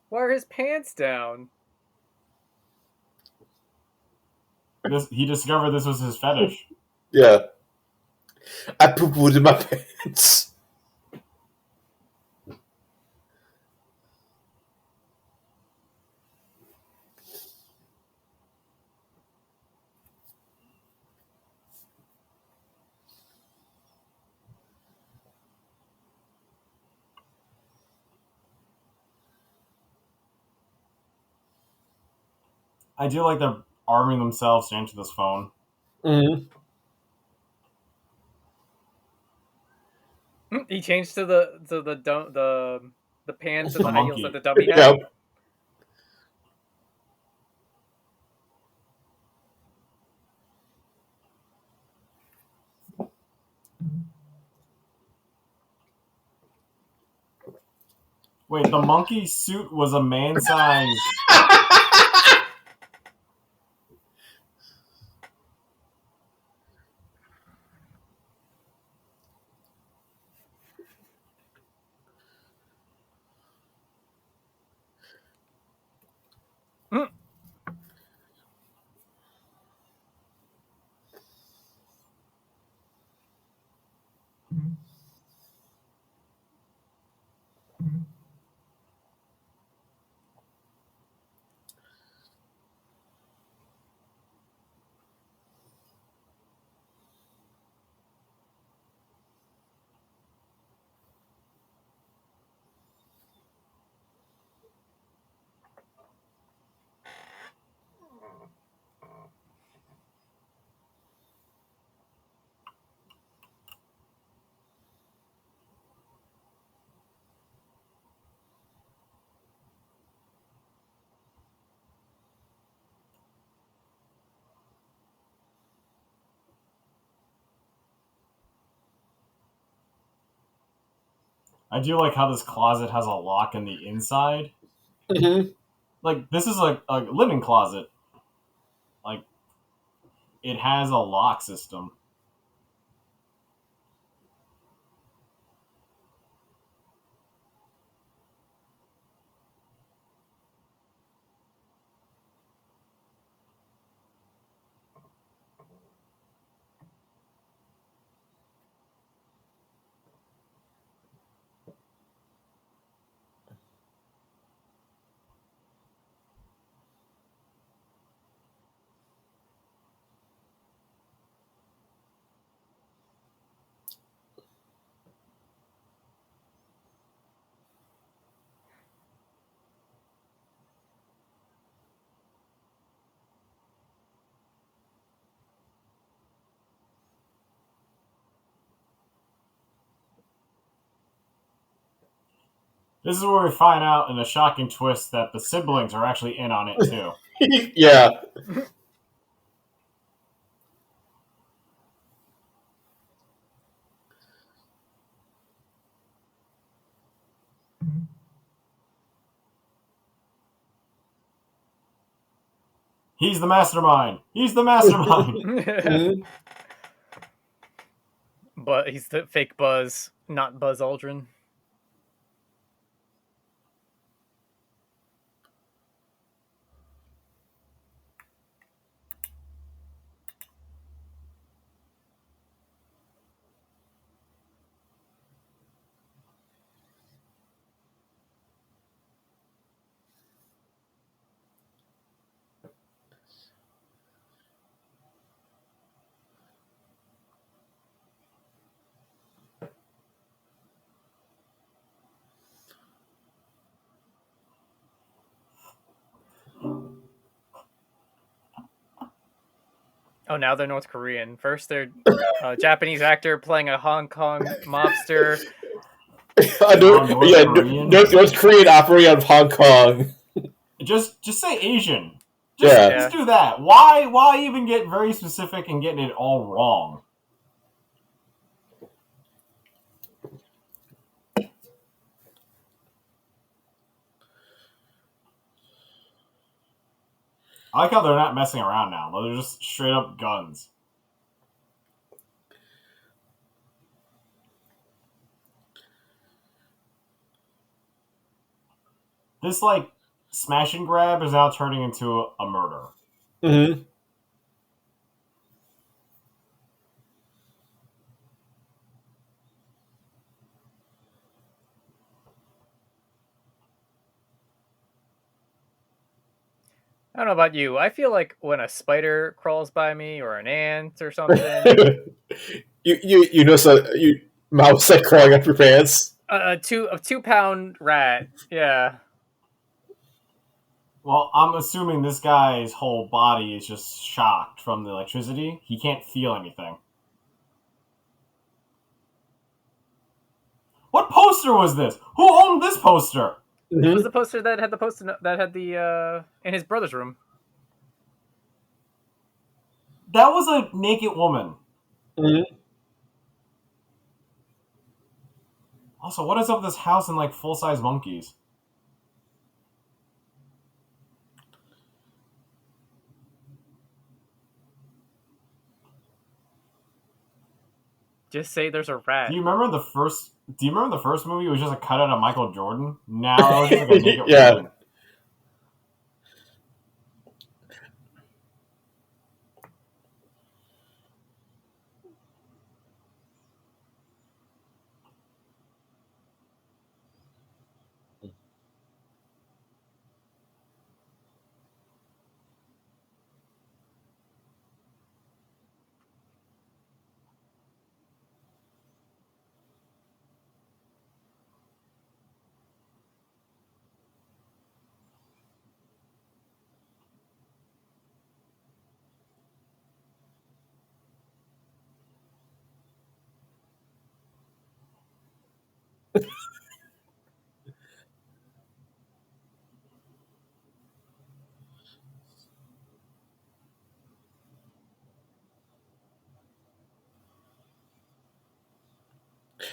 Speaker 3: Why are his pants down?
Speaker 2: He discovered this was his fetish.
Speaker 1: Yeah. I poo-pooed in my pants.
Speaker 2: I do like they're arming themselves to answer this phone.
Speaker 1: Mm-hmm.
Speaker 3: He changed to the pants and
Speaker 2: The
Speaker 3: the high heels that
Speaker 2: monkey.
Speaker 3: the dummy had.
Speaker 1: Yeah.
Speaker 2: Wait, the monkey suit was a man size.
Speaker 3: Mm.
Speaker 2: I do like how this closet has a lock in the inside.
Speaker 1: Mm-hmm.
Speaker 2: Like, this is a linen closet. Like, it has a lock system. This is where we find out in a shocking twist that the siblings are actually in on it too.
Speaker 1: Yeah.
Speaker 2: He's the mastermind. He's the mastermind.
Speaker 1: Mm-hmm.
Speaker 3: But he's the fake Buzz, not Buzz Aldrin. Oh, now they're North Korean. First, they're a Japanese actor playing a Hong Kong mobster.
Speaker 2: North Korean.
Speaker 1: North Korean operating out of Hong Kong.
Speaker 2: Just say Asian.
Speaker 1: Yeah.
Speaker 2: Just do that. Why even get very specific and getting it all wrong? I like how they're not messing around now. They're just straight up guns. This, like, smash and grab is now turning into a murder.
Speaker 1: Mm-hmm.
Speaker 3: I don't know about you. I feel like when a spider crawls by me or an ant or something,
Speaker 1: you know, so you mouse like crawling up your pants.
Speaker 3: a 2 pound rat, yeah.
Speaker 2: Well, I'm assuming this guy's whole body is just shocked from the electricity. He can't feel anything. What poster was this? Who owned this poster?
Speaker 3: It was the poster that had the poster that had the in his brother's room.
Speaker 2: That was a naked woman.
Speaker 1: Mhm.
Speaker 2: Also, what is up with this house and like full size monkeys?
Speaker 3: Just say there's a rat.
Speaker 2: Do you remember the first? Do you remember the first movie? It was just a cut out of Michael Jordan. Now it was just like a naked
Speaker 1: Yeah.
Speaker 2: woman.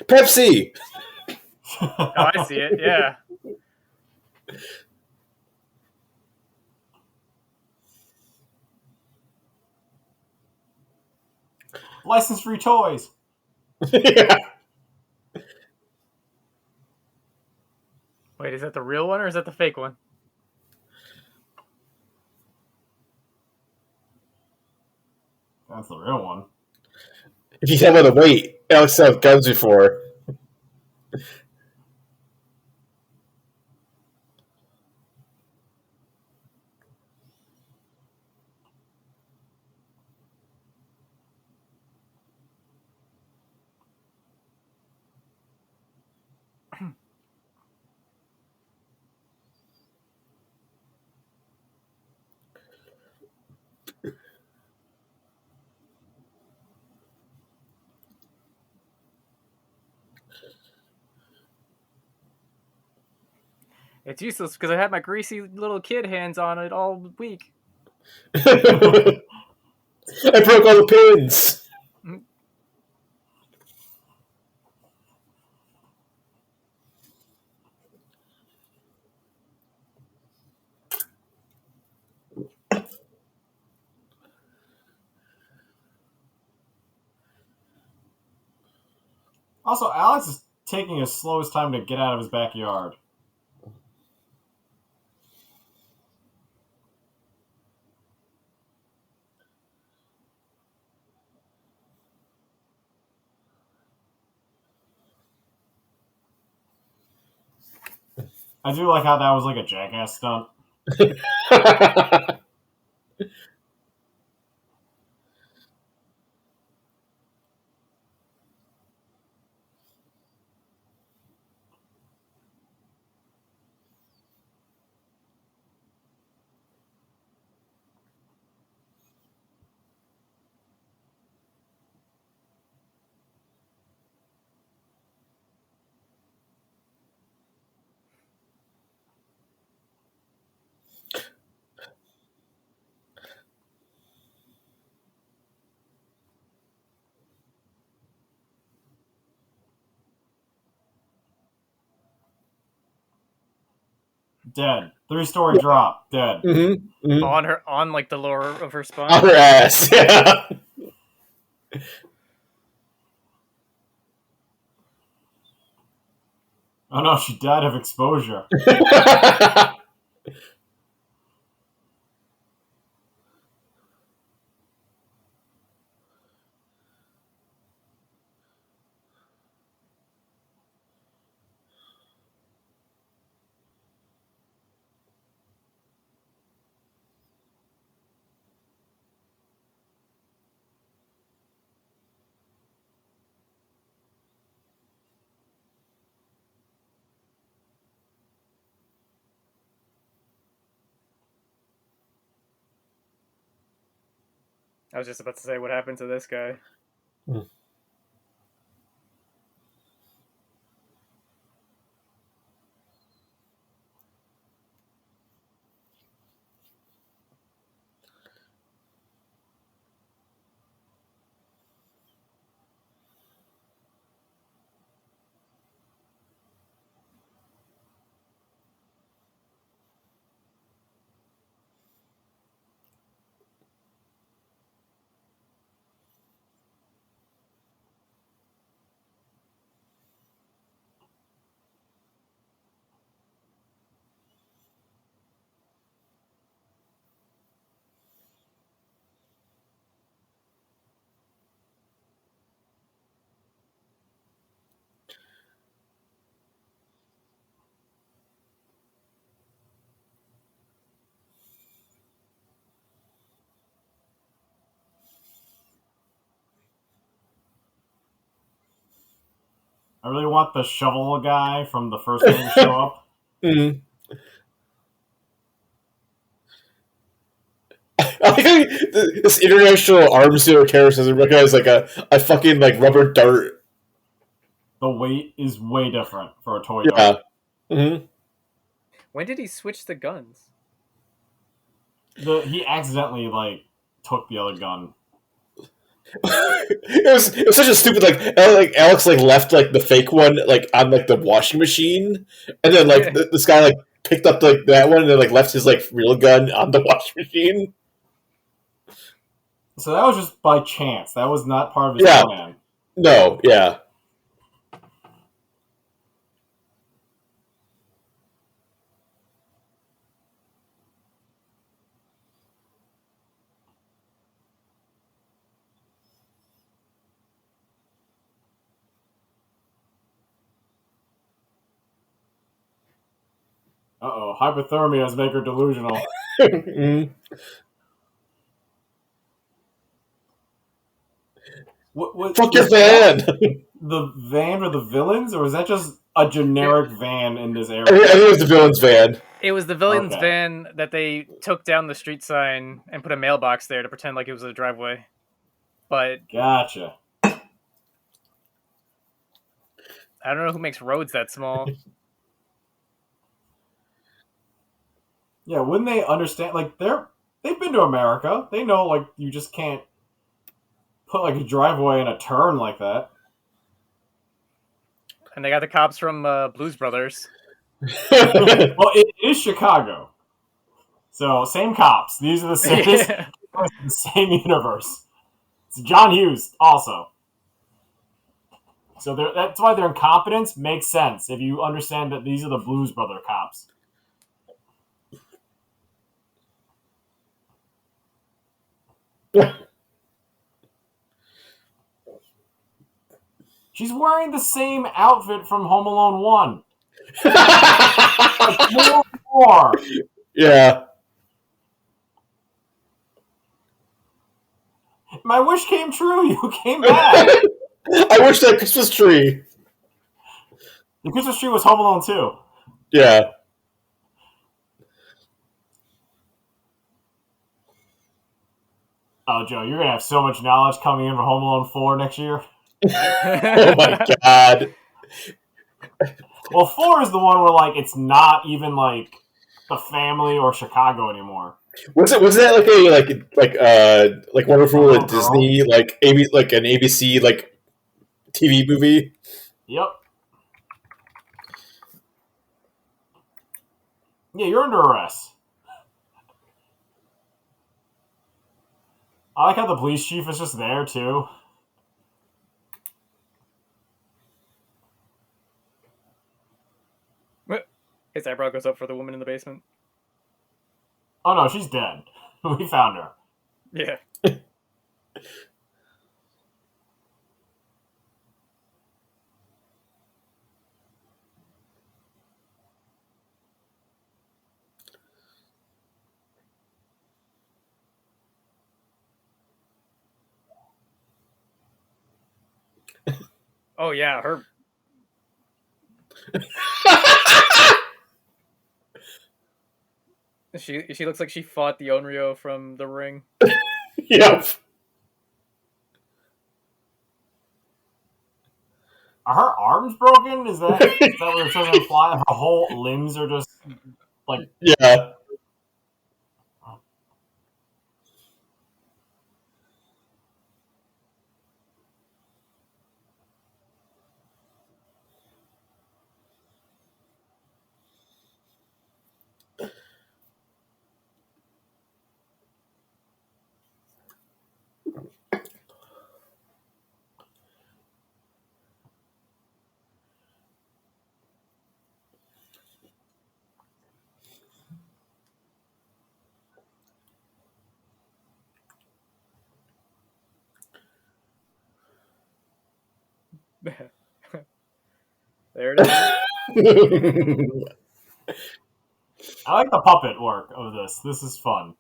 Speaker 1: Pepsi.
Speaker 3: Oh, I see it. Yeah.
Speaker 2: License free toys.
Speaker 1: Yeah.
Speaker 3: Wait, is that the real one or is that the fake one?
Speaker 2: That's the real one.
Speaker 1: If you have the weight, Alex have guns before.
Speaker 3: It's useless because I had my greasy little kid hands on it all week.
Speaker 1: I broke all the pins.
Speaker 2: Also, Alex is taking his slowest time to get out of his backyard. I do like how that was like a jackass stunt. Dead. 3-story drop. Dead.
Speaker 1: Mm-hmm. Mm-hmm.
Speaker 3: On like the lower of her spine.
Speaker 1: On her ass. Yeah.
Speaker 2: Oh no, she died of exposure.
Speaker 3: I was just about to say what happened to this guy.
Speaker 2: I really want the shovel guy from the first movie to show up.
Speaker 1: Mm. I like how this international arms dealer terrorist doesn't recognize like a fucking like rubber dart.
Speaker 2: The weight is way different for a toy
Speaker 1: Yeah.
Speaker 2: dart.
Speaker 1: Mm-hmm.
Speaker 3: When did he switch the guns?
Speaker 2: He accidentally took the other gun.
Speaker 1: It was such a stupid like Alex like left like the fake one like on like the washing machine, and then like this guy like picked up like that one and then like left his like real gun on the washing machine.
Speaker 2: So that was just by chance. That was not part of his
Speaker 1: Yeah.
Speaker 2: plan.
Speaker 1: No, yeah.
Speaker 2: Uh-oh, hypothermia has make her delusional.
Speaker 1: Mm. Fuck your
Speaker 2: was that
Speaker 1: van.
Speaker 2: the van or the villains, or was that just a generic van in this area?
Speaker 1: I think it was the villain's van.
Speaker 3: It was the villain's
Speaker 2: Okay.
Speaker 3: van that they took down the street sign and put a mailbox there to pretend like it was a driveway. But
Speaker 2: Gotcha.
Speaker 3: I don't know who makes roads that small.
Speaker 2: Yeah, wouldn't they understand? Like they've been to America. They know like you just can't put like a driveway in a turn like that.
Speaker 3: And they got the cops from Blues Brothers.
Speaker 2: Well, it is Chicago, so same cops. These are the same,
Speaker 3: Yeah.
Speaker 2: the same universe. It's John Hughes also. So that's why their incompetence makes sense if you understand that these are the Blues Brother cops. She's wearing the same outfit from Home Alone 1. More.
Speaker 1: Yeah.
Speaker 2: My wish came true. You came back.
Speaker 1: I wish that Christmas tree.
Speaker 2: The Christmas tree was Home Alone 2.
Speaker 1: Yeah.
Speaker 2: Oh, Joe, you're going to have so much knowledge coming in for Home Alone 4 next year.
Speaker 1: Oh my god.
Speaker 2: Well, 4 is the one where, it's not even, the family or Chicago anymore.
Speaker 1: Was that like Wonderful
Speaker 2: Little
Speaker 1: at Disney an ABC TV movie?
Speaker 2: Yep. Yeah, you're under arrest. I like how the police chief is just there, too.
Speaker 3: His eyebrow goes up for the woman in the basement.
Speaker 2: Oh, no, she's dead. We found her.
Speaker 3: Yeah. Oh, yeah, her. She looks like she fought the Onryo from The Ring.
Speaker 1: Yep.
Speaker 2: Are her arms broken? Is that what it says in Fly? Her whole limbs are just like
Speaker 1: Yeah.
Speaker 3: There it is.
Speaker 2: I like the puppet work of this. This is fun.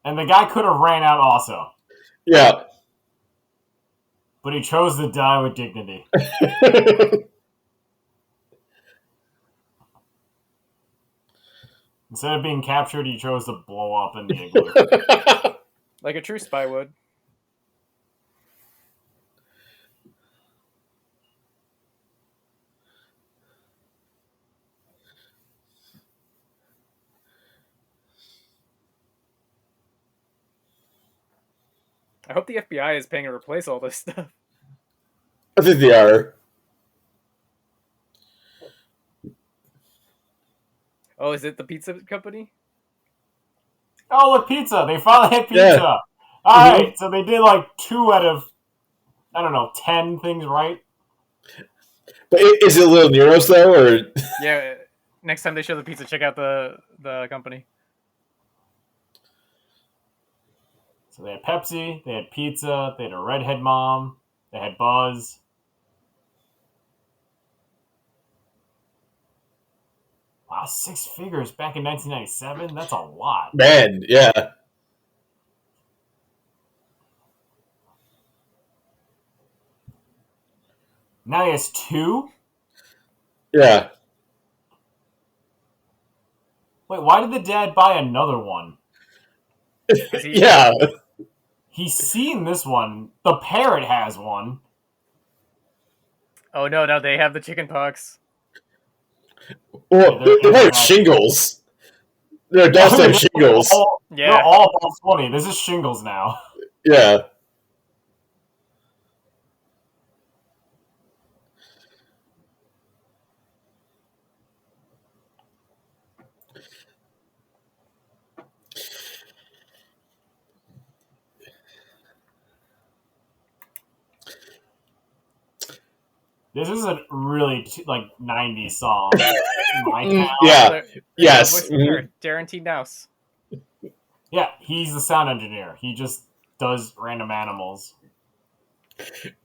Speaker 2: And the guy could have ran out also.
Speaker 1: Yeah.
Speaker 2: But he chose to die with dignity. Instead of being captured, he chose to blow up in the igloo.
Speaker 3: Like a true spy would. I hope the FBI is paying to replace all this stuff.
Speaker 1: I think they are.
Speaker 3: Oh, is it the pizza company?
Speaker 2: Oh, look, pizza. They finally had pizza.
Speaker 1: Yeah.
Speaker 2: All right, so they did like 2 out of, I don't know, 10 things right.
Speaker 1: But is it Little Nero's though, or
Speaker 3: Yeah. Next time they show the pizza, check out the company.
Speaker 2: So they had Pepsi, they had pizza, they had a redhead mom, they had Buzz. Wow, 6 figures back in 1997? That's a lot.
Speaker 1: man? Yeah.
Speaker 2: Now he has 2?
Speaker 1: Yeah.
Speaker 2: Wait, why did the dad buy another one?
Speaker 1: Yeah.
Speaker 2: He's seen this one. The parrot has one.
Speaker 3: Oh no, they have the chicken pox.
Speaker 1: Well, they have shingles. They're adults that have shingles.
Speaker 2: They're all about 20. This is shingles now.
Speaker 1: Yeah.
Speaker 2: This is a really 90s song.
Speaker 1: Yeah. Yes.
Speaker 3: Darren T. Nouse.
Speaker 2: Yeah, he's the sound engineer. He just does random animals.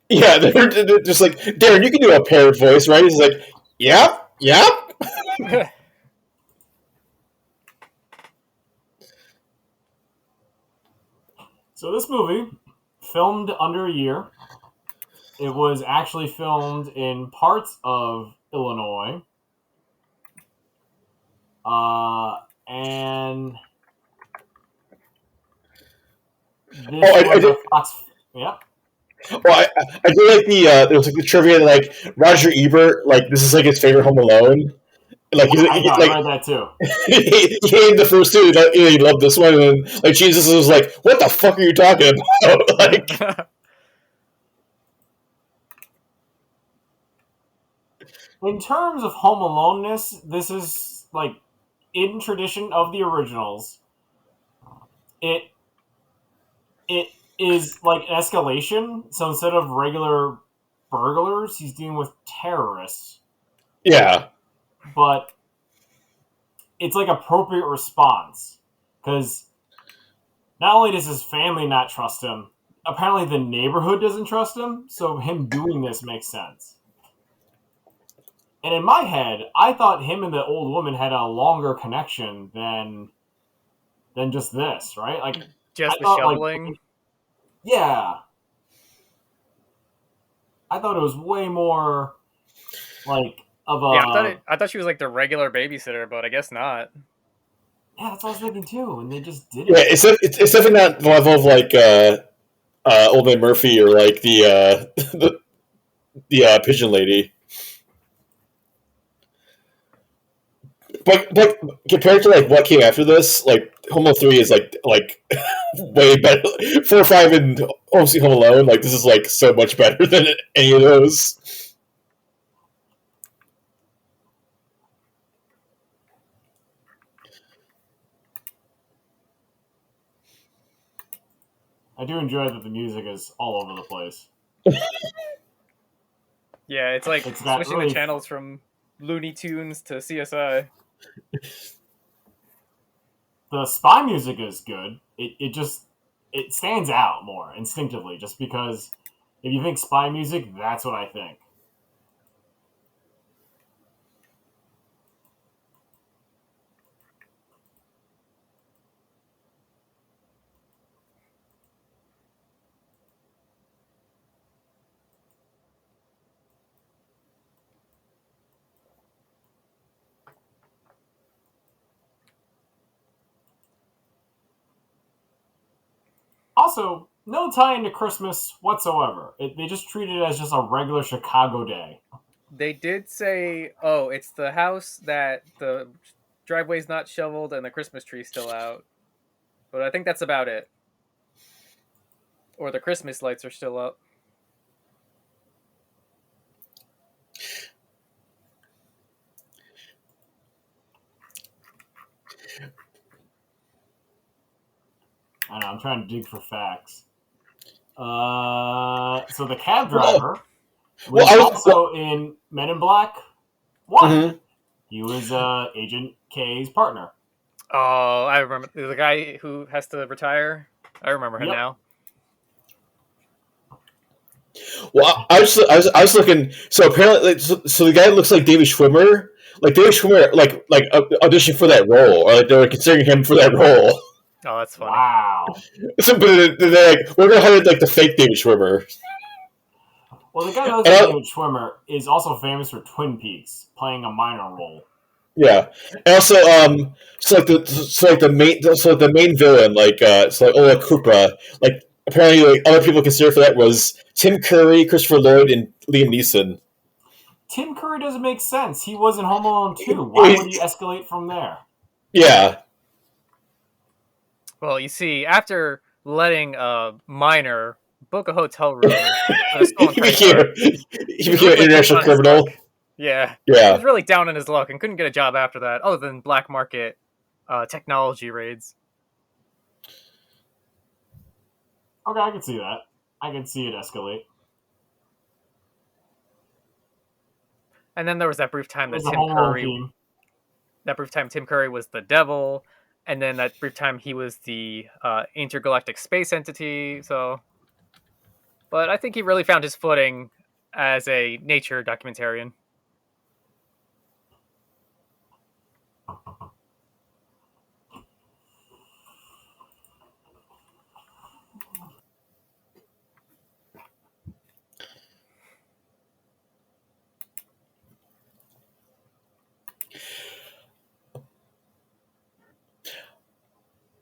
Speaker 1: Yeah, they're just like, Darren, you can do a parrot voice, right? He's like, yep.
Speaker 2: So this movie, filmed under a year. It was actually filmed in parts of Illinois. And this was a Fox. Yeah.
Speaker 1: Well, I do like there was like the trivia that, like, Roger Ebert, like, this is like his favorite Home Alone. Like,
Speaker 2: I read that too.
Speaker 1: he hated the first 2. He loved this one, and then, like, Jesus was like, "What the fuck are you talking about?" Like,
Speaker 2: in terms of Home Aloneness, this is like in tradition of the originals. It is like an escalation. So instead of regular burglars, he's dealing with terrorists.
Speaker 1: yeah.
Speaker 2: But it's like appropriate response because not only does his family not trust him, apparently the neighborhood doesn't trust him. So him doing this makes sense. And in my head, I thought him and the old woman had a longer connection than just this, right? Like
Speaker 3: just the shoveling.
Speaker 2: Like, yeah, I thought it was way more like of a.
Speaker 3: Yeah, I thought she was like the regular babysitter, but I guess not.
Speaker 2: Yeah, that's what I was thinking too, and they just didn't.
Speaker 1: Yeah, it's definitely not the level of like Old Man Murphy or like the the pigeon lady. But compared to like what came after this, like Home Alone 3 is like way better. 4, 5, and Home Sweet Home Alone. Like this is like so much better than any of those.
Speaker 2: I do enjoy that the music is all over the place.
Speaker 3: Yeah, it's like
Speaker 2: It's got
Speaker 3: switching
Speaker 2: really
Speaker 3: the channels from Looney Tunes to CSI.
Speaker 2: The spy music is good. It stands out more instinctively, just because if you think spy music, that's what I think. Also, no tie into Christmas whatsoever. They just treat it as just a regular Chicago day.
Speaker 3: They did say, "Oh, it's the house that the driveway's not shoveled and the Christmas tree's still out." But I think that's about it. Or the Christmas lights are still up.
Speaker 2: I know, I'm trying to dig for facts. So the cab driver was also in Men in Black 1.
Speaker 1: Mm-hmm.
Speaker 2: He was Agent K's partner.
Speaker 3: Oh, I remember the guy who has to retire. I remember him now.
Speaker 1: Well, I was looking. So apparently, so the guy looks like David Schwimmer. Like David Schwimmer, like auditioned for that role, or like they were considering him for that role.
Speaker 3: Oh, that's funny.
Speaker 2: Wow.
Speaker 1: So, but they're like, we're gonna hire like the fake David Schwimmer.
Speaker 2: Well, the guy that looks like David Schwimmer is also famous for Twin Peaks, playing a minor role.
Speaker 1: Yeah, and also, the main villain, Ola Koopa, like apparently, like other people considered for that was Tim Curry, Christopher Lloyd, and Liam Neeson.
Speaker 2: Tim Curry doesn't make sense. He was in Home Alone 2. Why would he escalate from there?
Speaker 1: Yeah.
Speaker 3: Well, you see, after letting a minor book a hotel room,
Speaker 1: he became an international criminal.
Speaker 3: Yeah.
Speaker 1: He
Speaker 3: was really down on his luck and couldn't get a job after that, other than black market technology raids.
Speaker 2: Okay, I can see that. I can see it escalate.
Speaker 3: And then there was that brief time that Tim Curry was the devil, and then that brief time he was the intergalactic space entity. So, but I think he really found his footing as a nature documentarian.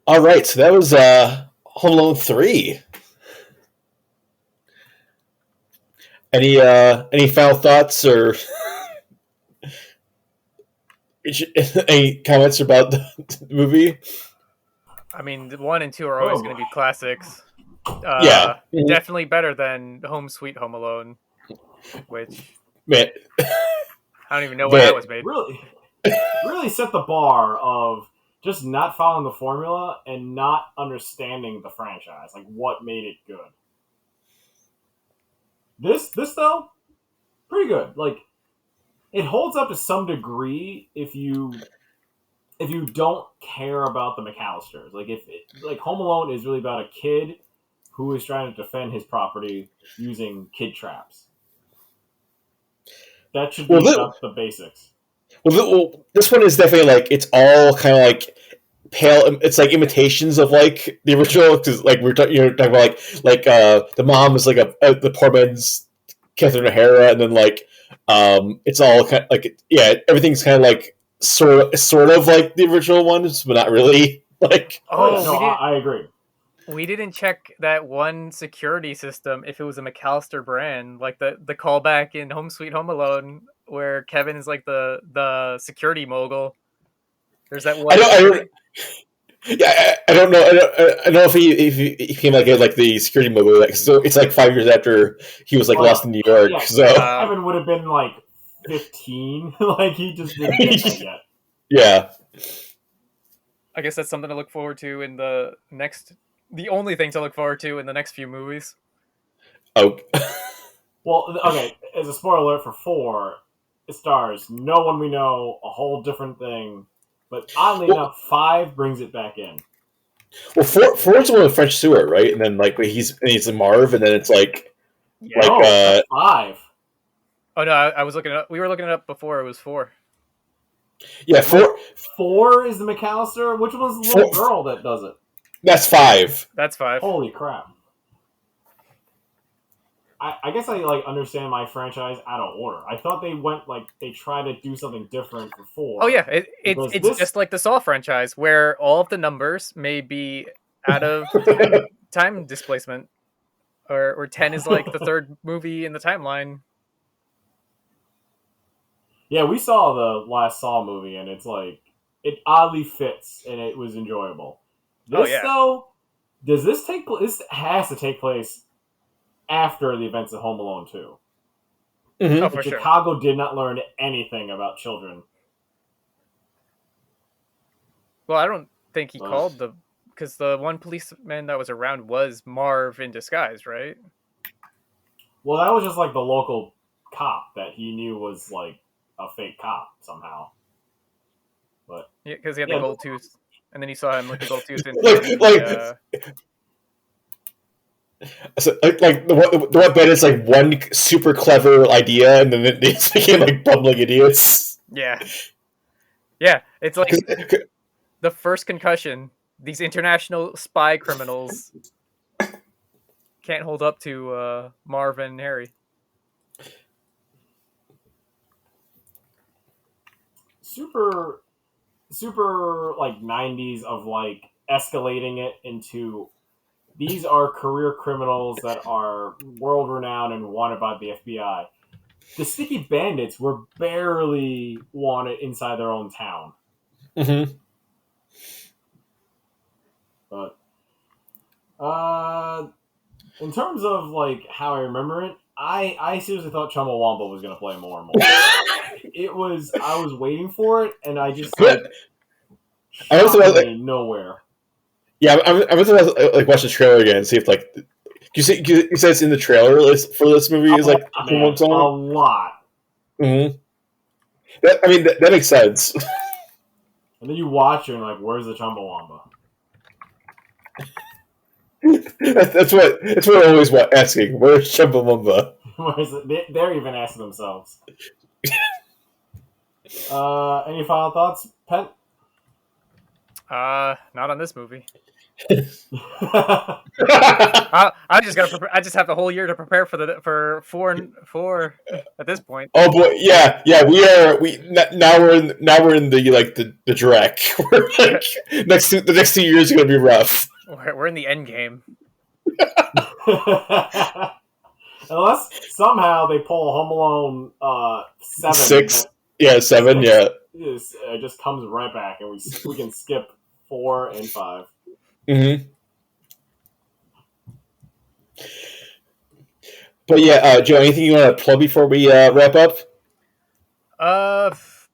Speaker 1: All right, so that was Home Alone 3. Any final thoughts or any comments about the movie?
Speaker 3: I mean, 1 and 2 are always going to be classics.
Speaker 1: Yeah,
Speaker 3: definitely better than Home Sweet Home Alone, which
Speaker 1: man,
Speaker 3: I don't even know when that was made.
Speaker 2: Really set the bar of just not following the formula and not understanding the franchise, like what made it good. This though, pretty good. Like, it holds up to some degree if you don't care about the McAllisters. Like Home Alone is really about a kid who is trying to defend his property using kid traps. That should be about the basics.
Speaker 1: Well, this one is definitely like it's all kind of like pale. It's like imitations of like the original, because like we're talking about the mom is like the poor man's Catherine O'Hara, and then like it's all kind of like everything's kind of like sort of like the original ones, but not really. Like
Speaker 2: I agree.
Speaker 3: We didn't check that one security system if it was a McAllister brand, like the callback in Home Sweet Home Alone where Kevin is like the security mogul. There's that
Speaker 1: I
Speaker 3: one
Speaker 1: don't. I don't
Speaker 3: security.
Speaker 1: yeah, I don't know. I don't know if he came like the security mobile. Like, so it's like 5 years after he was like
Speaker 2: Well,
Speaker 1: lost in New York.
Speaker 2: yeah,
Speaker 1: So
Speaker 2: Kevin would have been like 15. Like he just didn't get that yet.
Speaker 1: yeah.
Speaker 3: I guess that's something to look forward to in the next. The only thing to look forward to in the next few movies.
Speaker 1: Oh.
Speaker 2: Well, okay. As a spoiler alert for 4, it stars no one we know, a whole different thing. But oddly
Speaker 1: well,
Speaker 2: enough, 5 brings it back in.
Speaker 1: well, four's the one with French Stewart, right? And then like he's a Marv, and then it's
Speaker 3: Yeah.
Speaker 1: like
Speaker 2: No, that's 5.
Speaker 3: Oh no, I was looking it up. We were looking it up before. It was 4.
Speaker 1: yeah,
Speaker 2: Wait, 4 is the McAllister. Which one's the little girl that does it?
Speaker 1: That's 5.
Speaker 3: That's 5.
Speaker 2: Holy crap! I guess I like understand my franchise out of order. I thought they tried to do something different for 4.
Speaker 3: Oh yeah,
Speaker 2: Because
Speaker 3: it's
Speaker 2: this
Speaker 3: just like the Saw franchise where all of the numbers may be out of time displacement, or 10 is like the third movie in the timeline.
Speaker 2: Yeah, we saw the last Saw movie, and it's like it oddly fits, and it was enjoyable.
Speaker 3: Oh
Speaker 2: This
Speaker 3: yeah,
Speaker 2: though, does this take place? This has to take place after the events of Home Alone 2.
Speaker 3: oh
Speaker 1: Mm-hmm.
Speaker 3: for
Speaker 2: And
Speaker 3: sure.
Speaker 2: Chicago did not learn anything about children.
Speaker 3: Well, I don't think he
Speaker 2: But,
Speaker 3: called because the one policeman that was around was Marv in disguise, right?
Speaker 2: well, that was just like the local cop that he knew was like a fake cop somehow. But
Speaker 3: Yeah, because he had the
Speaker 2: yeah,
Speaker 3: gold tooth, and then he saw him with the gold tooth in
Speaker 1: like so, like the one bit is like one super clever idea, and then they just became like bumbling idiots.
Speaker 3: yeah, yeah. It's like the first concussion. These international spy criminals can't hold up to Marv and Harry.
Speaker 2: super like 90s of like escalating it into these are career criminals that are world renowned and wanted by the FBI. The Sticky Bandits were barely wanted inside their own town.
Speaker 1: Mm-hmm.
Speaker 2: But in terms of like how I remember it, I seriously thought Chumbawamba was gonna play more and more. I was waiting for it, and I just like
Speaker 1: I also
Speaker 2: shockingly nowhere.
Speaker 1: yeah, I'm gonna like watch the trailer again and see if like you said it's in the trailer list for this movie is like
Speaker 2: Oh, man, a lot.
Speaker 1: Mm-hmm. I mean that makes sense.
Speaker 2: And then you watch it and like, where's the Chumbawamba?
Speaker 1: that's what I always asking. Where's Chumbawamba?
Speaker 2: Where's it? They're even asking themselves. Any final thoughts, Pent?
Speaker 3: Not on this movie.
Speaker 2: Yeah,
Speaker 3: I just got. I just have the whole year to prepare for four at this point.
Speaker 1: Oh boy, yeah. Now we're in the like the Drek. We're like the next 2 years are gonna be rough.
Speaker 3: We're in the end game.
Speaker 2: unless somehow they pull Home Alone 7.
Speaker 1: 6, yeah, 7, yeah.
Speaker 2: It just comes right back, and we can skip 4 and 5.
Speaker 1: Mm-hmm. But yeah, Joe, anything you want to plug before we wrap up?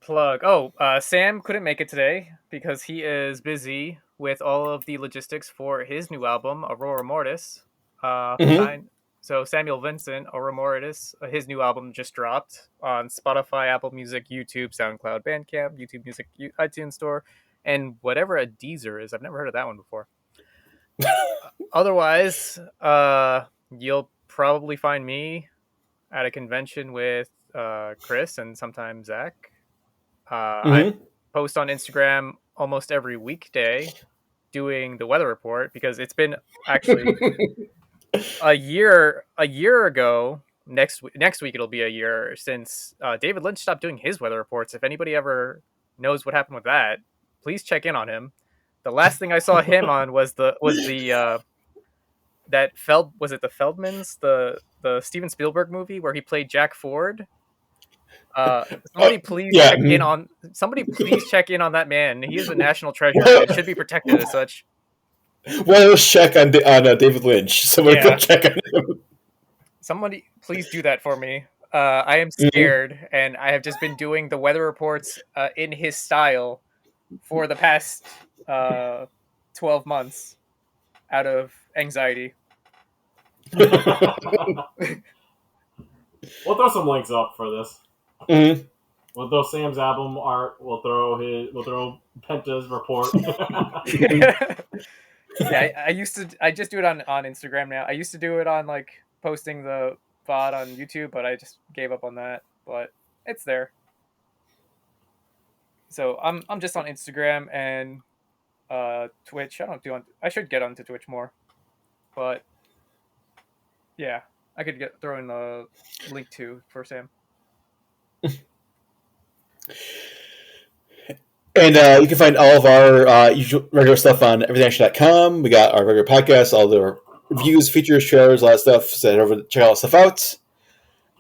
Speaker 3: Plug. Sam couldn't make it today because he is busy with all of the logistics for his new album, Aurora Mortis.
Speaker 1: Mm-hmm.
Speaker 3: So Samuel Vincent, Aurora Mortis, his new album just dropped on Spotify, Apple Music, YouTube, SoundCloud, Bandcamp, YouTube Music, iTunes Store, and whatever a Deezer is. I've never heard of that one before. Otherwise, you'll probably find me at a convention with Chris and sometimes Zach. I post on Instagram almost every weekday doing the weather report because it's been actually a year ago. Next week it'll be a year since David Lynch stopped doing his weather reports. If anybody ever knows what happened with that, please check in on him. The last thing I saw him on was the was it the Feldmans, the Steven Spielberg movie where he played Jack Ford. Somebody please
Speaker 1: yeah.
Speaker 3: check in on that man. He is a national treasure and should be protected as such.
Speaker 1: Well, let's check on David Lynch. Somebody
Speaker 3: Yeah.
Speaker 1: go check on him.
Speaker 3: Somebody please do that for me. I am scared, and I have just been doing the weather reports in his style for the past 12 months out of anxiety.
Speaker 2: We'll throw some links up for this.
Speaker 1: Mm-hmm.
Speaker 2: We'll throw Sam's album art. We'll throw Penta's report.
Speaker 3: Yeah, I just do it on Instagram now. I used to do it on like posting the VOD on YouTube, but I just gave up on that. But it's there. So I'm just on Instagram and Twitch. I should get onto Twitch more. But yeah, I could throw in the link too for Sam.
Speaker 1: And you can find all of our usual regular stuff on everythingaction.com. We got our regular podcasts, all the reviews, features, trailers, all that stuff. So head over to check all that stuff out.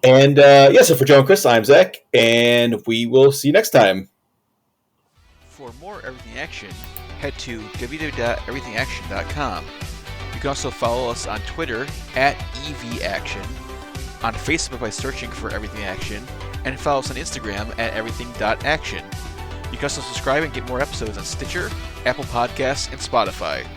Speaker 1: And so for Joe and Chris, I'm Zach, and we will see you next time.
Speaker 4: For more Everything Action, head to www.everythingaction.com. You can also follow us on Twitter @EVAction, on Facebook by searching for Everything Action, and follow us on Instagram @everything.action. You can also subscribe and get more episodes on Stitcher, Apple Podcasts, and Spotify.